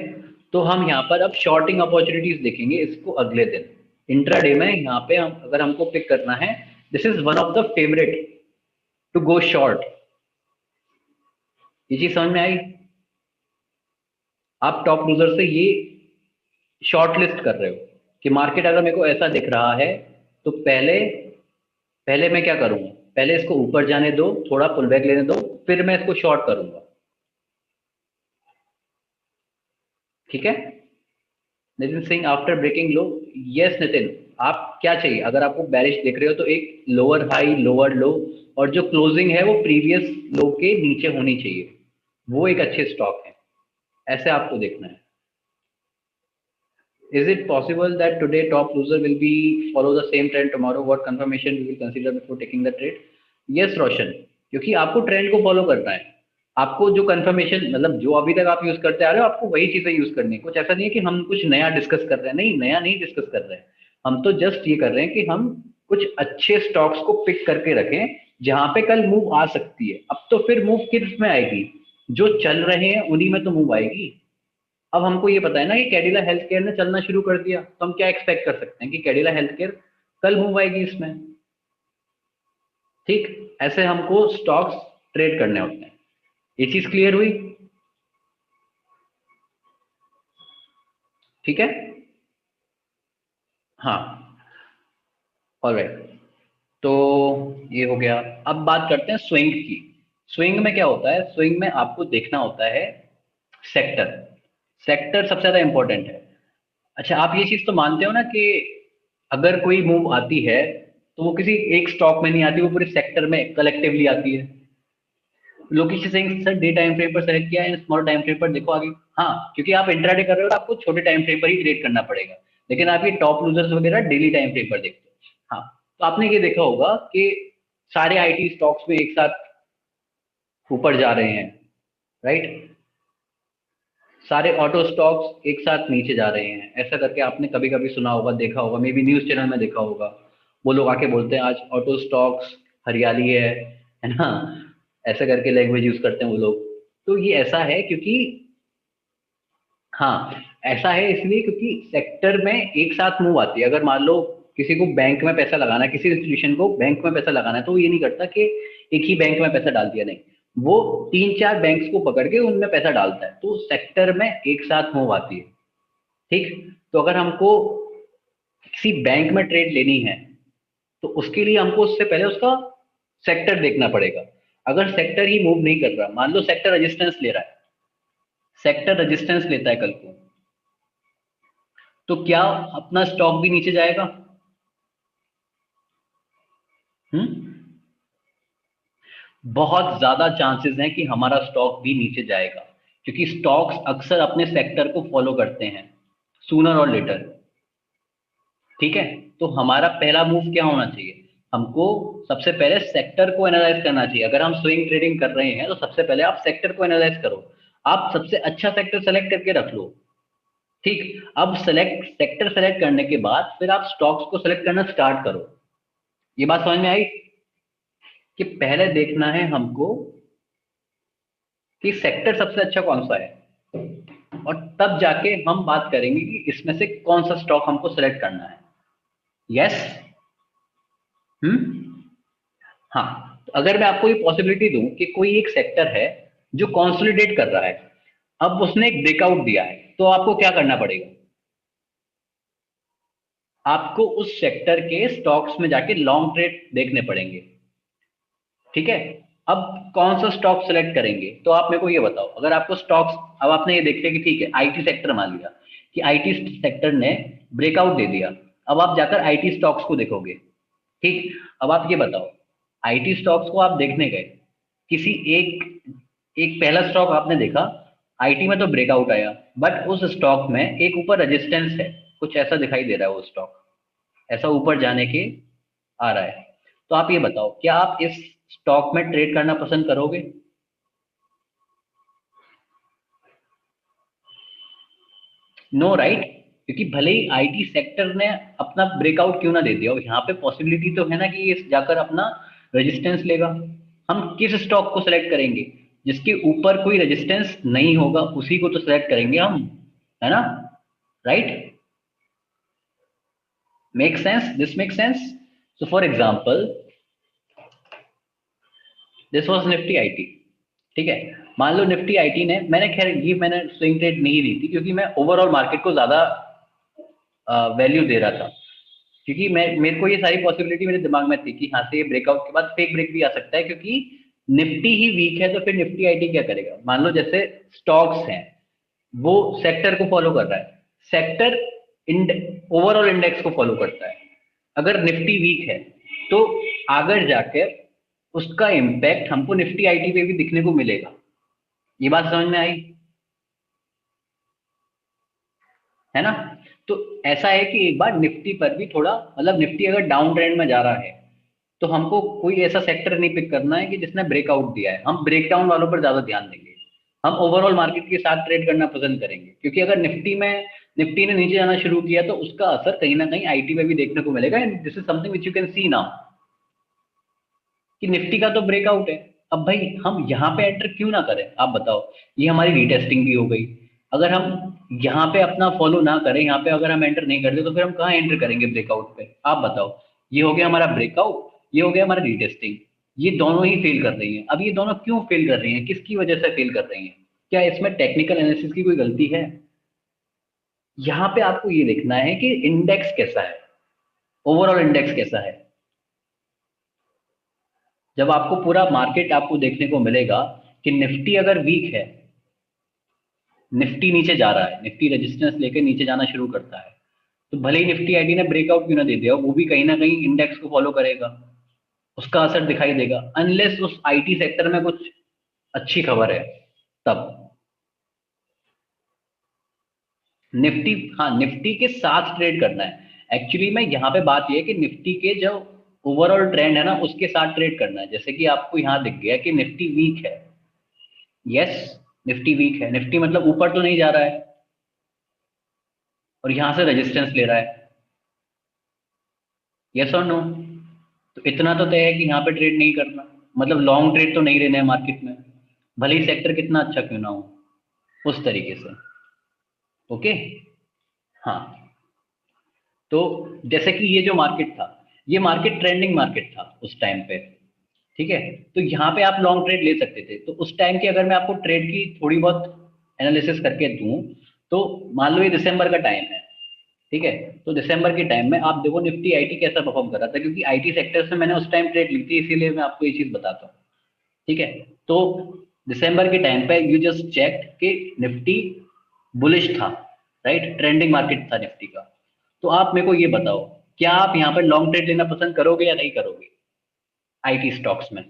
तो हम यहाँ पर अब शॉर्टिंग अपॉर्चुनिटीज देखेंगे इसको अगले दिन इंट्राडे में। यहाँ पे हम अगर हमको पिक करना है, this is one of the favourite to go short. ये चीज समझ में आई? आप टॉप लूजर से ये शॉर्ट लिस्ट कर रहे हो कि मार्केट अगर मेरे को ऐसा दिख रहा है तो पहले पहले मैं क्या करूंगा, पहले इसको ऊपर जाने दो, थोड़ा पुल बैक लेने दो, फिर मैं इसको शॉर्ट करूंगा। ठीक है। नितिन सिंह आफ्टर ब्रेकिंग लो। यस नितिन, आप क्या चाहिए, अगर आपको बैरिश दिख रहे हो तो एक लोअर हाई लोअर लो, और जो क्लोजिंग है वो प्रीवियस लो के नीचे होनी चाहिए, वो एक अच्छे स्टॉक है, ऐसे आपको देखना है। Is it possible that today top loser will be follow the same trend tomorrow? What confirmation we will consider before taking the trade? Yes, रोशन, क्योंकि आपको ट्रेंड को फॉलो करना है। आपको जो कंफर्मेशन, मतलब जो अभी तक आप यूज करते आ रहे हो, आपको वही चीजें यूज करनी है। कुछ ऐसा नहीं है कि हम कुछ नया डिस्कस कर रहे हैं, नहीं, नया नहीं डिस्कस कर रहे हैं। हम तो जस्ट ये कर रहे हैं कि हम कुछ अच्छे स्टॉक्स को पिक करके रखें जहां पे कल मूव आ सकती है। अब तो फिर मूव किस में आएगी, जो चल रहे हैं उन्हीं में तो मूव आएगी। अब हमको ये पता है ना कि कैडिला हेल्थ केयर ने चलना शुरू कर दिया, तो हम क्या एक्सपेक्ट कर सकते हैं कि कैडिला हेल्थ केयर कल मूव आएगी इसमें। ठीक, ऐसे हमको स्टॉक्स ट्रेड करने होते हैं। ये चीज क्लियर हुई? ठीक है। हाँ, ऑलराइट। तो ये हो गया। अब बात करते हैं स्विंग की। स्विंग में क्या होता है, स्विंग में आपको देखना होता है सेक्टर। सेक्टर सबसे ज्यादा इंपॉर्टेंट है। अच्छा, आप ये चीज तो मानते हो ना कि अगर कोई मूव आती है तो वो किसी एक स्टॉक में नहीं आती, वो पूरे सेक्टर में कलेक्टिवली आती है। Lokesh Singh sir, day time frame पर सेलेक्ट किया है, स्मॉल टाइम फ्रेम पर देखो आगे। हाँ, क्योंकि आप इंट्राडे कर रहे हो तो आपको छोटे टाइम फ्रेम पर ही ट्रेड करना पड़ेगा, लेकिन आप ये टॉप लूजर्स वगैरह डेली टाइम फ्रेम पर देखते हो। हाँ, तो आपने ये देखा होगा कि सारे आईटी स्टॉक्स में एक साथ ऊपर जा रहे हैं, राइट। सारे ऑटो स्टॉक्स एक साथ नीचे जा रहे हैं, ऐसा करके आपने कभी कभी सुना होगा, देखा होगा, मे बी न्यूज चैनल में देखा होगा। वो लोग आके बोलते हैं आज ऑटो स्टॉक्स हरियाली है ना, ऐसा करके लैंग्वेज यूज करते हैं वो लोग। तो ये ऐसा है क्योंकि, हाँ, ऐसा है इसलिए क्योंकि सेक्टर में एक साथ मूव आती है। अगर मान लो किसी को बैंक में पैसा लगाना है, किसी इंस्टीट्यूशन को बैंक में पैसा लगाना है, तो वो ये नहीं करता कि एक ही बैंक में पैसा डाल दिया, नहीं, वो तीन चार बैंक्स को पकड़ के उनमें पैसा डालता है, तो सेक्टर में एक साथ मूव आती है। ठीक, तो अगर हमको किसी बैंक में ट्रेड लेनी है तो उसके लिए हमको उससे पहले उसका सेक्टर देखना पड़ेगा। अगर सेक्टर ही मूव नहीं कर रहा, मान लो सेक्टर रेजिस्टेंस ले रहा है, सेक्टर रेजिस्टेंस लेता है कल को, तो क्या अपना स्टॉक भी नीचे जाएगा? हम्म, बहुत ज्यादा चांसेस हैं कि हमारा स्टॉक भी नीचे जाएगा, क्योंकि स्टॉक्स अक्सर अपने सेक्टर को फॉलो करते हैं सूनर और लेटर। ठीक है, तो हमारा पहला मूव क्या होना चाहिए, हमको सबसे पहले सेक्टर को एनालाइज करना चाहिए। अगर हम स्विंग ट्रेडिंग कर रहे हैं तो सबसे पहले आप सेक्टर को एनालाइज करो, आप सबसे अच्छा सेक्टर सेलेक्ट करके रख लो। ठीक, अब सेक्टर सेलेक्ट करने के बाद फिर आप स्टॉक्स को सेलेक्ट करना स्टार्ट करो। ये बात समझ में आई कि पहले देखना है हमको कि सेक्टर सबसे अच्छा कौन सा है, और तब जाके हम बात करेंगे कि इसमें से कौन सा स्टॉक हमको सेलेक्ट करना है। यस। हम्म। हाँ, तो अगर मैं आपको ये पॉसिबिलिटी दूं कि कोई एक सेक्टर है जो कॉन्सोलिडेट कर रहा है, अब उसने एक ब्रेकआउट दिया है, तो आपको क्या करना पड़ेगा, आपको उस सेक्टर के स्टॉक्स में जाके लॉन्ग ट्रेड देखने पड़ेंगे। ठीक है, अब कौन सा स्टॉक सेलेक्ट करेंगे, तो आप मेरे को ये बताओ, अगर आपको स्टॉक्स, अब आपने ये देख लिया कि ठीक है आईटी सेक्टर, मान लिया कि आईटी सेक्टर ने ब्रेकआउट दे दिया, अब आप जाकर आईटी स्टॉक्स को देखोगे। ठीक, अब आप ये बताओ, आईटी स्टॉक्स को आप देखने गए, किसी एक एक पहला स्टॉक आपने देखा, आईटी में तो ब्रेकआउट आया, बट उस स्टॉक में एक ऊपर रेजिस्टेंस है, कुछ ऐसा दिखाई दे रहा है, वो स्टॉक ऐसा ऊपर जाने के आ रहा है, तो आप ये बताओ क्या आप इस स्टॉक में ट्रेड करना पसंद करोगे? No, right. क्योंकि भले ही आईटी सेक्टर ने अपना ब्रेकआउट क्यों ना दे दिया, और यहाँ पे पॉसिबिलिटी तो है ना कि ये जाकर अपना रेजिस्टेंस लेगा। हम किस स्टॉक को सिलेक्ट करेंगे, जिसके ऊपर कोई रेजिस्टेंस नहीं होगा उसी को तो सिलेक्ट करेंगे हम, है ना, right. Make sense, this make sense. So for example, this was Nifty IT. ठीक है, मान लो निफ्टी आईटी ने, मैंने खैर ये मैंने स्विंग ट्रेड नहीं दी थी क्योंकि मैं ओवरऑल मार्केट को ज्यादा वैल्यू दे रहा था, क्योंकि मेरे को ये सारी पॉसिबिलिटी मेरे दिमाग में थी कि यहाँ से ये ब्रेकआउट के बाद फेक ब्रेक भी आ सकता है, क्योंकि निफ्टी ही वीक है तो फिर निफ्टी आईटी क्या करेगा। मान लो जैसे स्टॉक्स हैं, वो सेक्टर को फॉलो कर रहा है, सेक्टर ओवरऑल इंडेक्स को फॉलो करता है। अगर निफ्टी वीक है तो आगे जाकर उसका इम्पैक्ट हमको निफ्टी आईटी पे भी दिखने को मिलेगा। ये बात समझ में आई, है ना। तो ऐसा है कि एक बार निफ्टी पर भी थोड़ा, मतलब निफ्टी अगर डाउन ट्रेंड में जा रहा है तो हमको कोई ऐसा सेक्टर नहीं पिक करना है कि जिसने ब्रेकआउट दिया है, हम ब्रेकडाउन वालों पर ज्यादा ध्यान देंगे। हम ओवरऑल मार्केट के साथ ट्रेड करना पसंद करेंगे, क्योंकि अगर निफ्टी ने नीचे जाना शुरू किया तो उसका असर कहीं ना कहीं आईटी में भी देखने को मिलेगा। And this is something which you can C now कि निफ्टी का तो ब्रेकआउट है। अब भाई हम यहाँ पे एंटर क्यों ना करें, आप बताओ। ये हमारी रीटेस्टिंग भी हो गई। अगर हम यहाँ पे अपना फॉलो ना करें, यहाँ पे अगर हम एंटर नहीं करते तो फिर हम कहाँ एंटर करेंगे ब्रेकआउट पे, आप बताओ। ये हो गया हमारा ब्रेकआउट, ये हो गया हमारा रीटेस्टिंग। ये दोनों ही फेल कर रही है। अब ये दोनों क्यों फेल कर रही है, किसकी वजह से फेल कर रही है? क्या इसमें टेक्निकल एनालिसिस की कोई गलती है? यहाँ पे आपको ये देखना है कि इंडेक्स कैसा है, ओवरऑल इंडेक्स कैसा है। जब आपको पूरा मार्केट आपको देखने को मिलेगा कि निफ्टी अगर वीक है, निफ्टी नीचे जा रहा है, निफ्टी रेजिस्टेंस लेकर नीचे जाना शुरू करता है, तो भले ही निफ्टी आईटी ने ब्रेकआउट क्यों ना दे दिया, वो भी कहीं ना कहीं इंडेक्स को फॉलो करेगा, उसका असर दिखाई देगा, अनलेस उस आईटी सेक्टर में कुछ अच्छी खबर है तब। निफ्टी, हाँ, निफ्टी के साथ ट्रेड करना है। एक्चुअली में यहाँ पे बात ये है कि निफ्टी के जो ओवरऑल ट्रेंड है ना, उसके साथ ट्रेड करना है। जैसे कि आपको यहाँ दिख गया कि निफ्टी वीक है, यस, निफ्टी वीक है। निफ्टी मतलब ऊपर तो नहीं जा रहा है और यहां से रेजिस्टेंस ले रहा है, यस और नो। तो इतना तो तय है कि यहाँ पे ट्रेड नहीं करना, मतलब लॉन्ग ट्रेड तो नहीं लेना है मार्केट में, भले ही सेक्टर कितना अच्छा क्यों ना हो, उस तरीके से। ओके, हाँ। तो जैसे कि ये जो मार्केट था, ये मार्केट ट्रेंडिंग मार्केट था उस टाइम पे, ठीक है। तो यहाँ पे आप लॉन्ग ट्रेड ले सकते थे। तो उस टाइम की अगर मैं आपको ट्रेड की थोड़ी बहुत एनालिसिस करके दूं, तो मान लो ये दिसंबर का टाइम है, ठीक है। तो दिसंबर के टाइम में आप देखो निफ्टी आईटी कैसा परफॉर्म कर रहा था, क्योंकि आईटी सेक्टर से मैंने उस टाइम ट्रेड ली थी, इसीलिए मैं आपको ये चीज बताता हूँ, ठीक है। तो दिसंबर के टाइम पे यू जस्ट चेक कि निफ्टी बुलिश था, राइट, ट्रेंडिंग मार्केट था निफ्टी का। तो आप मेरे को ये बताओ, क्या आप यहाँ पर लॉन्ग ट्रेड लेना पसंद करोगे या नहीं करोगे आईटी स्टॉक्स में?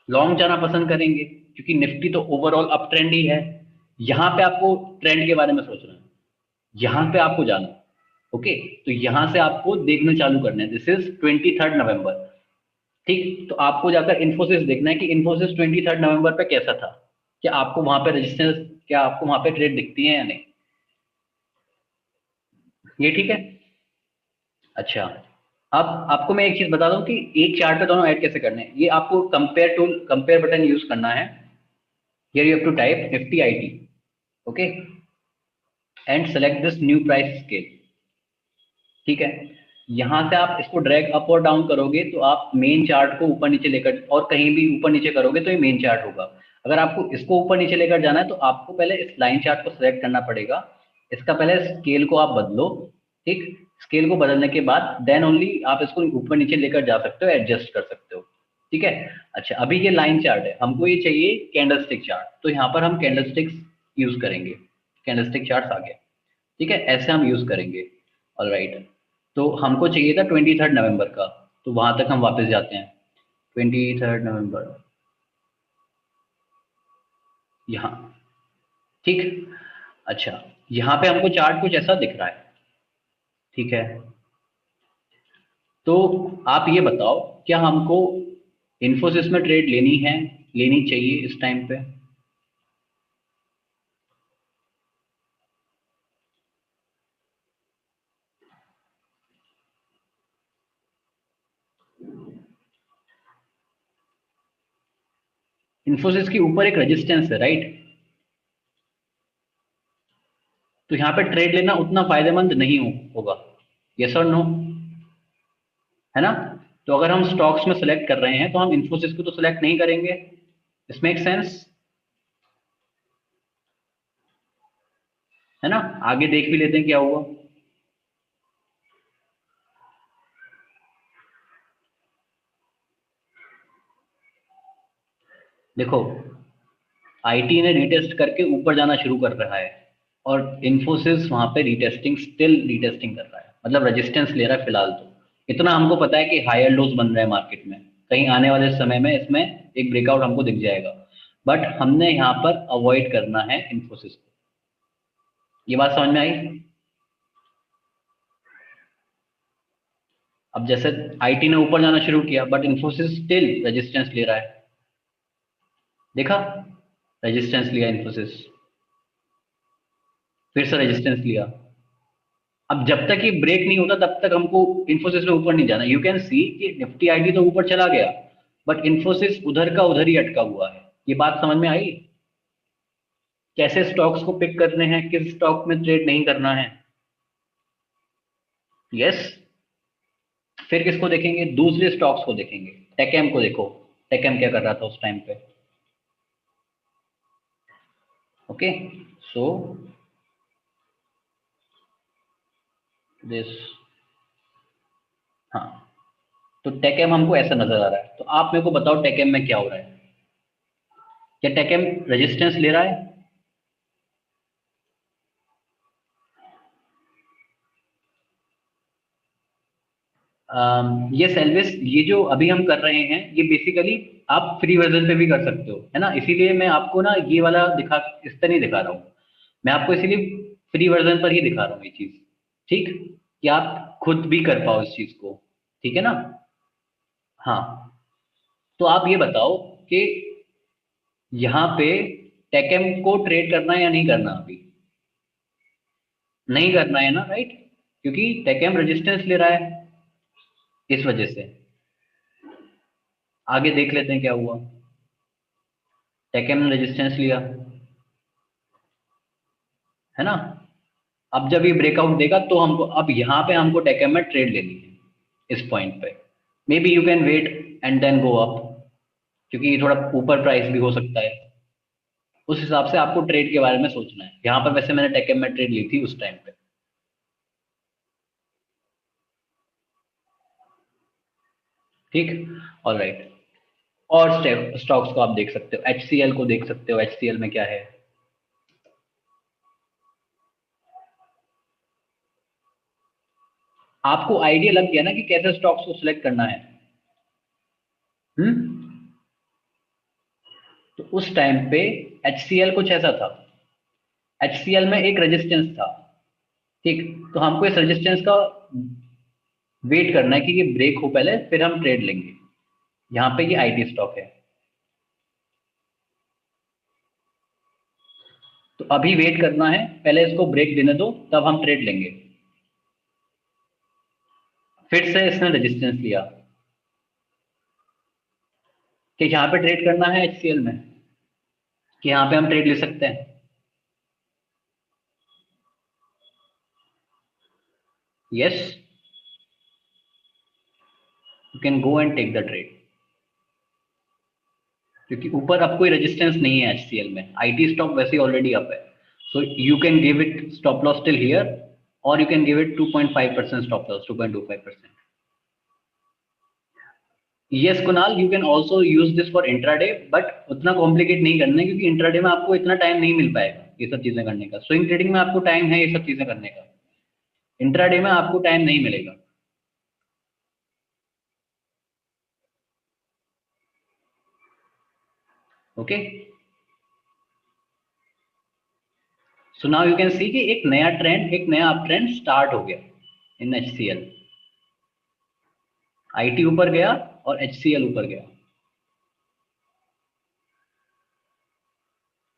लॉन्ग जाना पसंद करेंगे, क्योंकि निफ्टी तो ओवरऑल अप ट्रेंड ही है। यहाँ पे आपको ट्रेंड के बारे में सोचना है, यहाँ पे आपको जाना, ओके। तो यहाँ से आपको देखना चालू करना है। दिस इज 23 नवंबर, ठीक। तो आपको जाकर इन्फोसिस देखना है कि इन्फोसिस 23 नवंबर पे कैसा था, क्या आपको वहां पे रेजिस्टेंस, क्या आपको वहां पे ट्रेड दिखती है या नहीं। ये ठीक है। अच्छा, अब आपको मैं एक चीज बता दूं कि एक चार्ट पे दोनों ऐड कैसे करने हैं। ये आपको कंपेयर बटन यूज करना है। Here you have to type Nifty IT, okay, and select this new price scale, ठीक है। यहाँ से आप इसको ड्रैग अप और डाउन करोगे तो आप मेन चार्ट को ऊपर नीचे लेकर, और कहीं भी ऊपर नीचे करोगे तो ये मेन चार्ट होगा। अगर आपको इसको ऊपर नीचे लेकर जाना है तो आपको पहले इस लाइन चार्ट को सिलेक्ट करना पड़ेगा। इसका पहले स्केल को आप बदलो, ठीक। स्केल को बदलने के बाद देन ओनली आप इसको ऊपर नीचे लेकर जा सकते हो, एडजस्ट कर सकते हो, ठीक है। अच्छा, अभी ये लाइन चार्ट है, हमको ये चाहिए कैंडलस्टिक चार्ट, तो यहाँ पर हम कैंडलस्टिक्स यूज करेंगे। कैंडलस्टिक चार्ट आ गया, ठीक है, ऐसे हम यूज करेंगे। ऑलराइट, तो हमको चाहिए था 23 नवंबर का, तो वहां तक हम वापस जाते हैं। 23 नवंबर, यहाँ, ठीक। अच्छा, यहाँ पे हमको चार्ट कुछ ऐसा दिख रहा है, ठीक है। तो आप ये बताओ, क्या हमको इन्फोसिस में ट्रेड लेनी है, लेनी चाहिए इस टाइम पे? इन्फोसिस के ऊपर एक रेजिस्टेंस है, राइट। तो यहाँ पे ट्रेड लेना उतना फायदेमंद नहीं होगा, यस और नो, है ना। तो अगर हम स्टॉक्स में सेलेक्ट कर रहे हैं तो हम इन्फोसिस को तो सेलेक्ट नहीं करेंगे, दिस मेक सेंस, है ना। आगे देख भी लेते हैं क्या हुआ। देखो, आईटी ने रीटेस्ट करके ऊपर जाना शुरू कर रहा है और इन्फोसिस वहां पे स्टिल रीटेस्टिंग कर रहा है, मतलब रेजिस्टेंस ले रहा है फिलहाल। तो इतना हमको पता है कि हायर लोज बन रहे हैं मार्केट में, कहीं आने वाले समय में इसमें एक ब्रेकआउट हमको दिख जाएगा, बट हमने यहाँ पर अवॉइड करना है इन्फोसिस को। ये बात समझ में आई? अब जैसे आईटी ने ऊपर जाना शुरू किया बट इन्फोसिस स्टिल रेजिस्टेंस ले रहा है, देखा? रेजिस्टेंस लिया इन्फोसिस, फिर से रेजिस्टेंस लिया। अब जब तक ये ब्रेक नहीं होता तब तक हमको इन्फोसिस में ऊपर नहीं जाना। यू कैन सी कि निफ्टी आईटी तो ऊपर चला गया बट इन्फोसिस उधर का उधर ही अटका हुआ है। ये बात समझ में आई? कैसे स्टॉक्स को पिक करने हैं, किस स्टॉक में ट्रेड नहीं करना है। यस। फिर किसको देखेंगे? दूसरे स्टॉक्स को देखेंगे। टेकेम को देखो, टेकेम क्या कर रहा था उस टाइम पे। ओके, सो दिस, हाँ, तो टेकेम हमको ऐसा नजर आ रहा है। तो आप मेरे को बताओ टेकेम में क्या हो रहा है? क्या टेकेम रेजिस्टेंस ले रहा है? ये सेल्विस, ये जो अभी हम कर रहे हैं ये बेसिकली आप फ्री वर्जन पे भी कर सकते हो, है ना? इसीलिए मैं आपको ना ये वाला दिखा, इस तरह नहीं दिखा रहा हूँ। मैं आपको इसीलिए फ्री वर्जन पर ही दिखा रहा हूँ ये चीज, ठीक, कि आप खुद भी कर पाओ इस चीज को। ठीक है ना? हाँ, तो आप ये बताओ कि यहाँ पे टेकेम को ट्रेड करना है या नहीं करना अभी? नहीं करना है ना, राइट? क्योंकि टेकेम रेजिस्टेंस ले रहा है, इस वजह से। आगे देख लेते हैं क्या हुआ। टेकेम ने रेजिस्टेंस लिया, है ना? अब जब ये ब्रेकआउट देगा तो हमको, अब यहाँ पे हमको टेकेम में ट्रेड लेनी है इस पॉइंट पे। Maybe you can wait and then go up, क्योंकि ये थोड़ा ऊपर प्राइस भी हो सकता है। उस हिसाब से आपको ट्रेड के बारे में सोचना है। यहाँ पर वैसे मैंने टेकेम में ट्रेड ली थी उस टाइम पे। ठीक, ऑल राइट। और स्टॉक्स को आप देख सकते हो, एचसीएल को देख सकते हो। एचसीएल में क्या है? आपको आइडिया लग गया ना कि कैसे स्टॉक्स को सिलेक्ट करना है? हम्म। तो उस टाइम पे एचसीएल कुछ ऐसा था। एचसीएल में एक रेजिस्टेंस था, ठीक, तो हमको इस रेजिस्टेंस का वेट करना है कि ये ब्रेक हो पहले, फिर हम ट्रेड लेंगे। यहाँ पे ये आईटी स्टॉक है, तो अभी वेट करना है, पहले इसको ब्रेक देने दो तब हम ट्रेड लेंगे। फिर से इसने रेजिस्टेंस लिया कि यहाँ पे ट्रेड करना है एचसीएल में, कि यहाँ पे हम ट्रेड ले सकते हैं। Yes, you can go and take the trade, क्योंकि ऊपर अब कोई रेजिस्टेंस नहीं है एचसीएल में। आईटी स्टॉक वैसे ही ऑलरेडी अप है, so you can give it stop loss till here, और you can give it 2.5% stop loss, 2.25%। Yes Kunal, you can also use this for intraday, but उतना कॉम्प्लिकेट नहीं करना है, क्योंकि इंट्राडे में आपको इतना टाइम नहीं मिल पाएगा ये सब चीजें करने का। स्विंग ट्रेडिंग में आपको टाइम है ये सब चीजें करने का, इंट्राडे में आपको टाइम नहीं मिलेगा। Okay, so now you can see कि एक नया ट्रेंड, एक नया अप ट्रेंड स्टार्ट हो गया इन एचसीएल। आईटी ऊपर गया और एचसीएल ऊपर गया।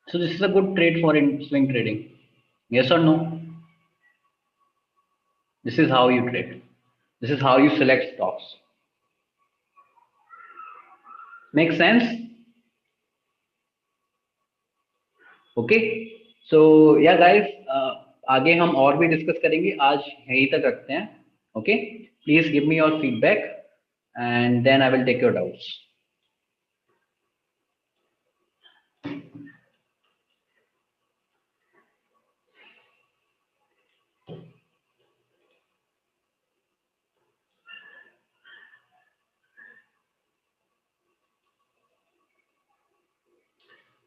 So this is a good trade for in swing trading. Yes or no? This is how you trade. This is how you select stocks. Make sense? Okay. So yeah, guys. आगे हम और भी discuss करेंगे, आज यहीं तक रखते हैं। Okay, please give me your feedback and then I will take your doubts.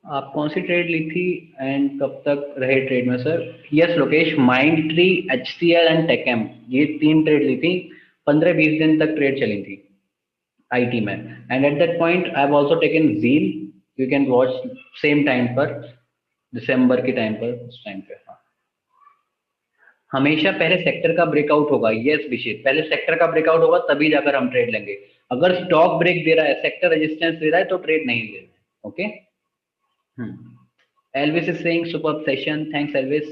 आप कौन सी ट्रेड ली थी एंड कब तक रहे ट्रेड में sir? Yes Lokesh, Mindtree, HCL and TechM, ये 3 ट्रेड ली थी, 15-20 दिन तक ट्रेड चली थी आईटी में। And at that point I have also taken zeal, you can watch same time पर, दिसंबर के टाइम पर, उस टाइम पे। हाँ, हमेशा पहले सेक्टर का ब्रेकआउट होगा। यस विशेष, पहले सेक्टर का ब्रेकआउट होगा तभी जाकर हम ट्रेड लेंगे। अगर स्टॉक ब्रेक दे रहा है, सेक्टर रेजिस्टेंस दे रहा है, तो ट्रेड नहीं लेना है। Okay. Elvis is saying superb session. Thanks, Elvis.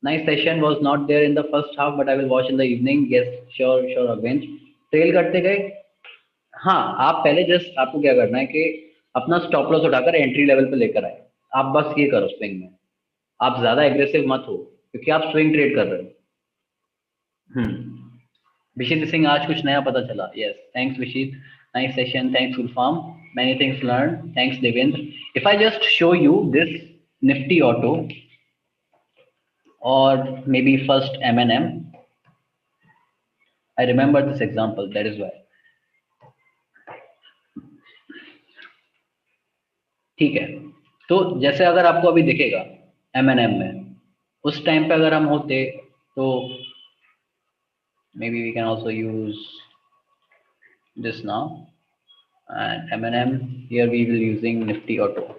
Nice session. Was not there in the first half, but I will watch in the evening. Yes, sure, sure, Arvind. Trail करते गए। हाँ, आप पहले जस्ट आपको क्या करना है कि अपना स्टॉप लॉस उठाकर एंट्री लेवल पे लेकर आए। आप बस ये करो स्विंग में, आप ज्यादा एग्रेसिव मत हो क्योंकि आप स्विंग ट्रेड कर रहे हो। विशित सिंह, आज कुछ नया पता चला। Yes, thanks Vishit, nice session, thanks Gulfam, many things learn, thanks Devendra. If I just show you this Nifty auto or maybe first M&M. I remember this example, that is why. ठीक है, तो जैसे अगर आपको अभी दिखेगा M&M में, उस टाइम पे अगर हम होते तो maybe we can also use this now, and M&M here we will using Nifty Auto.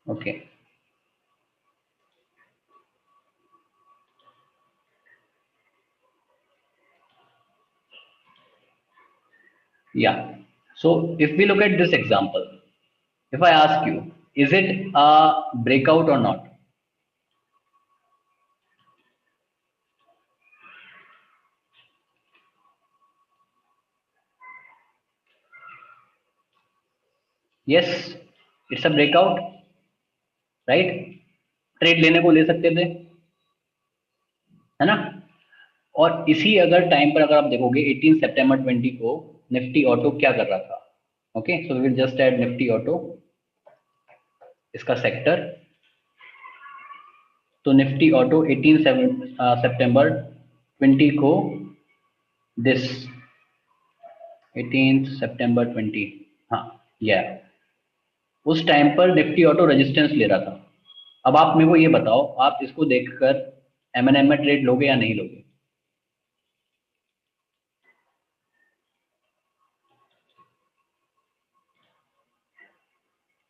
Okay. Yeah. So if we look at this example, if I ask you, is it a breakout or not? Yes, it's a breakout, right? Trade लेने को ले सकते थे, है ना? और इसी अगर टाइम पर अगर आप देखोगे 18 सितंबर 20 को निफ्टी ऑटो क्या कर रहा था। Okay, so we will just add Nifty auto, इसका सेक्टर। तो निफ्टी ऑटो 18 सितंबर 20 को दिस 18 सितंबर 20, हाँ या उस टाइम पर निफ्टी ऑटो रेजिस्टेंस ले रहा था। अब आप मेरे को ये बताओ, आप इसको देखकर M&M में ट्रेड लोगे या नहीं लोगे?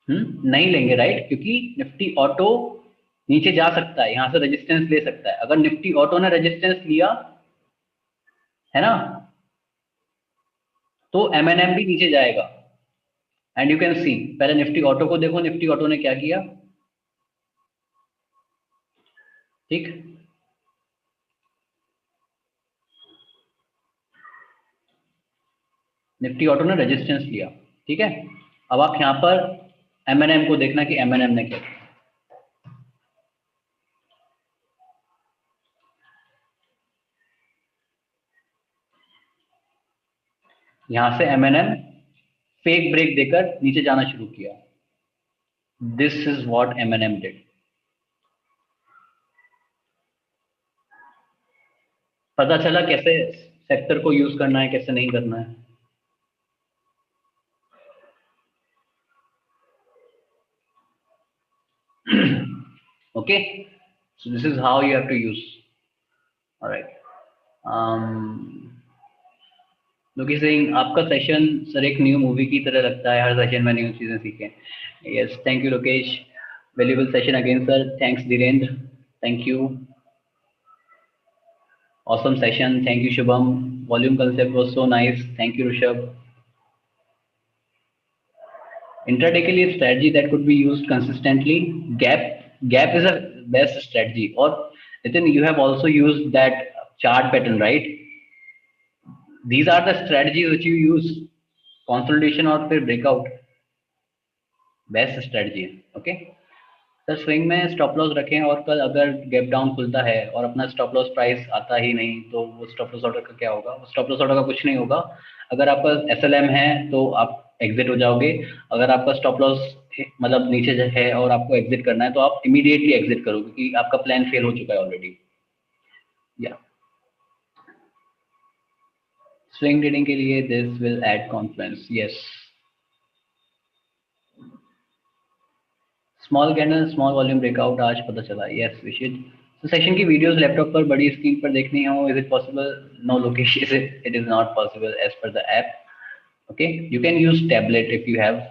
नहीं लेंगे, राइट? क्योंकि निफ्टी ऑटो नीचे जा सकता है, यहां से रेजिस्टेंस ले सकता है। अगर निफ्टी ऑटो ने रेजिस्टेंस लिया, है ना, तो M&M भी नीचे जाएगा। एंड यू कैन सी, पहले निफ्टी ऑटो को देखो, निफ्टी ऑटो ने क्या किया। ठीक, निफ्टी ऑटो ने रेजिस्टेंस लिया। ठीक है, अब आप यहां पर M&M को देखना कि M&M ने क्या किया। यहां से M&M फेक ब्रेक देकर नीचे जाना शुरू किया। This is what M&M did. पता चला कैसे सेक्टर को यूज करना है, कैसे नहीं करना है। Okay, so this is how you have to use. All right. Lokesh Singh, आपका सेशन सर एक न्यू मूवी की तरह लगता है, हर सेशन में न्यू चीजें सीखें। Yes, thank you Lokesh, valuable session again sir. Thanks Dhirendra, thank you, awesome session, thank you Shubham, volume concept was so nice, thank you Rishabh। Intraday के लिए strategy that could be used consistently, gap is a best strategy. और Nitin, you have also used that chart pattern, right? these are the strategies which you use, consolidation और फिर breakout, best strategy है। Okay sir, swing में stop loss रखें और कल अगर gap down खुलता है और अपना स्टॉप लॉस प्राइस आता ही नहीं, तो वो स्टॉप लॉस ऑर्डर का क्या होगा? स्टॉप लॉस ऑर्डर का कुछ नहीं होगा। अगर आपका SLM है तो आप एग्जिट हो जाओगे। अगर आपका स्टॉप लॉस मतलब नीचे है और आपको एग्जिट करना है तो आप इमीडिएटली एग्जिट करो क्योंकि आपका प्लान फेल हो चुका है ऑलरेडी। या स्विंग ट्रेडिंग के लिए this will add confidence, yes. Small candle small volume breakout आज पता चला, यस विशित। तो सेशन की वीडियोस लैपटॉप पर बड़ी स्क्रीन पर देखनी हो, is it possible? No Lokesh, it is not possible as per the app. Okay, you can use tablet if you have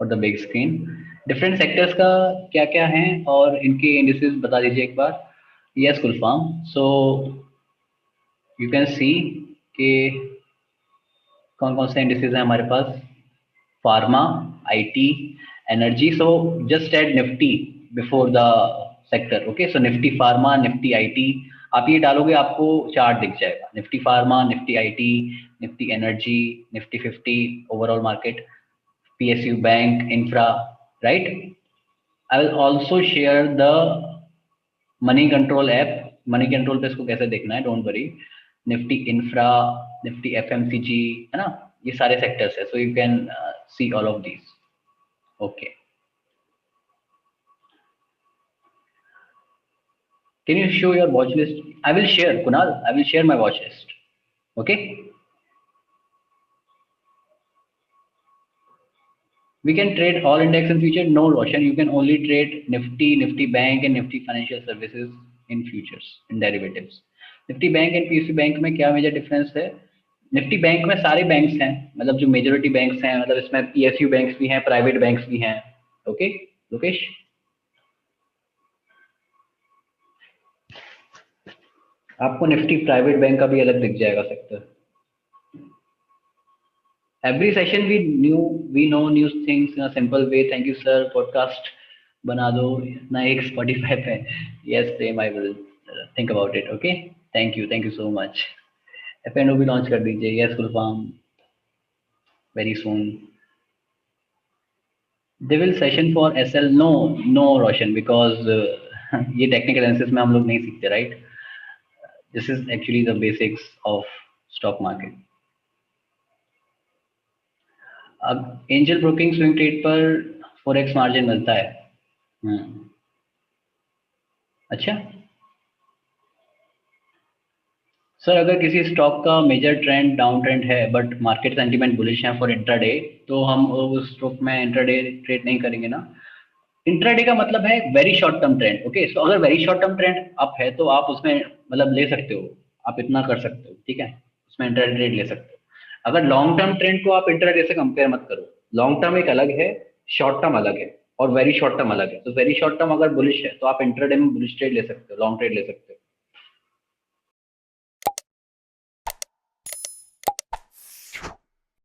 और the big screen. Different sectors का क्या क्या है और इनके इंडिसेस बता दीजिए एक बार। Yes Gulfam, so you can see कि कौन कौन से इंडिसेस हैं हमारे पास। Pharma, IT, energy. So just add Nifty before the sector. Okay, so Nifty pharma, Nifty IT, आप ये डालोगे आपको चार्ट दिख जाएगा। Nifty pharma, Nifty IT, Nifty energy, Nifty 50 overall market, PSU bank, infra, right. I will also share the Moneycontrol app. Moneycontrol पे इसको कैसे देखना है, don't worry. Nifty infra, Nifty FMCG, है ना, ये सारे सेक्टर्स है। So you can see all of these. Okay, can you show your watch list? I will share, Kunal, I will share my watch list. Okay, we can trade all index in future? No, Roshan, you can only trade nifty, nifty bank and nifty financial services in futures, in derivatives. Nifty bank and PSU bank में क्या major difference है? Nifty bank में सारे banks हैं, मतलब जो majority banks हैं, मतलब इसमें पीएसयू बैंक्स भी हैं, प्राइवेट बैंक्स भी हैं। ओके लोकेश, आपको निफ्टी प्राइवेट बैंक का भी अलग दिख जाएगा sector. Every session we know new things in a simple way. Thank you sir, podcast बना दो ना एक Spotify पे। Yes same, I will think about it. Okay, thank you so much। FNO भी लॉन्च कर दीजिए। Yes Gulfam, very soon। They will session for SL? No Roshan, because ये technical analysis में हम लोग नहीं सीखते, right. This is actually the basics of stock market. अब एंजल ब्रोकिंग स्विंग ट्रेड पर फॉरेक्स मार्जिन मिलता है। अच्छा सर, अगर किसी स्टॉक का मेजर ट्रेंड डाउन ट्रेंड है बट मार्केट सेंटीमेंट बुलिश है फॉर इंट्राडे, तो हम उस स्टॉक में इंट्राडे ट्रेड नहीं करेंगे ना। इंट्राडे का मतलब है very short term trend. Okay, so अगर very short term trend up है तो आप उसमें मतलब ले सकते हो, आप इतना कर सकते हो, ठीक है, उसमें इंट्राडे ट्रेड ले सकते हो। अगर लॉन्ग टर्म ट्रेंड को आप इंट्राडे से कंपेयर मत करो। लॉन्ग टर्म एक अलग है, शॉर्ट टर्म अलग है, और वेरी शॉर्ट टर्म अलग है। तो वेरी शॉर्ट टर्म अगर बुलिश है तो आप इंट्राडे में बुलिश ट्रेड ले सकते हो, लॉन्ग ट्रेड ले सकते हो।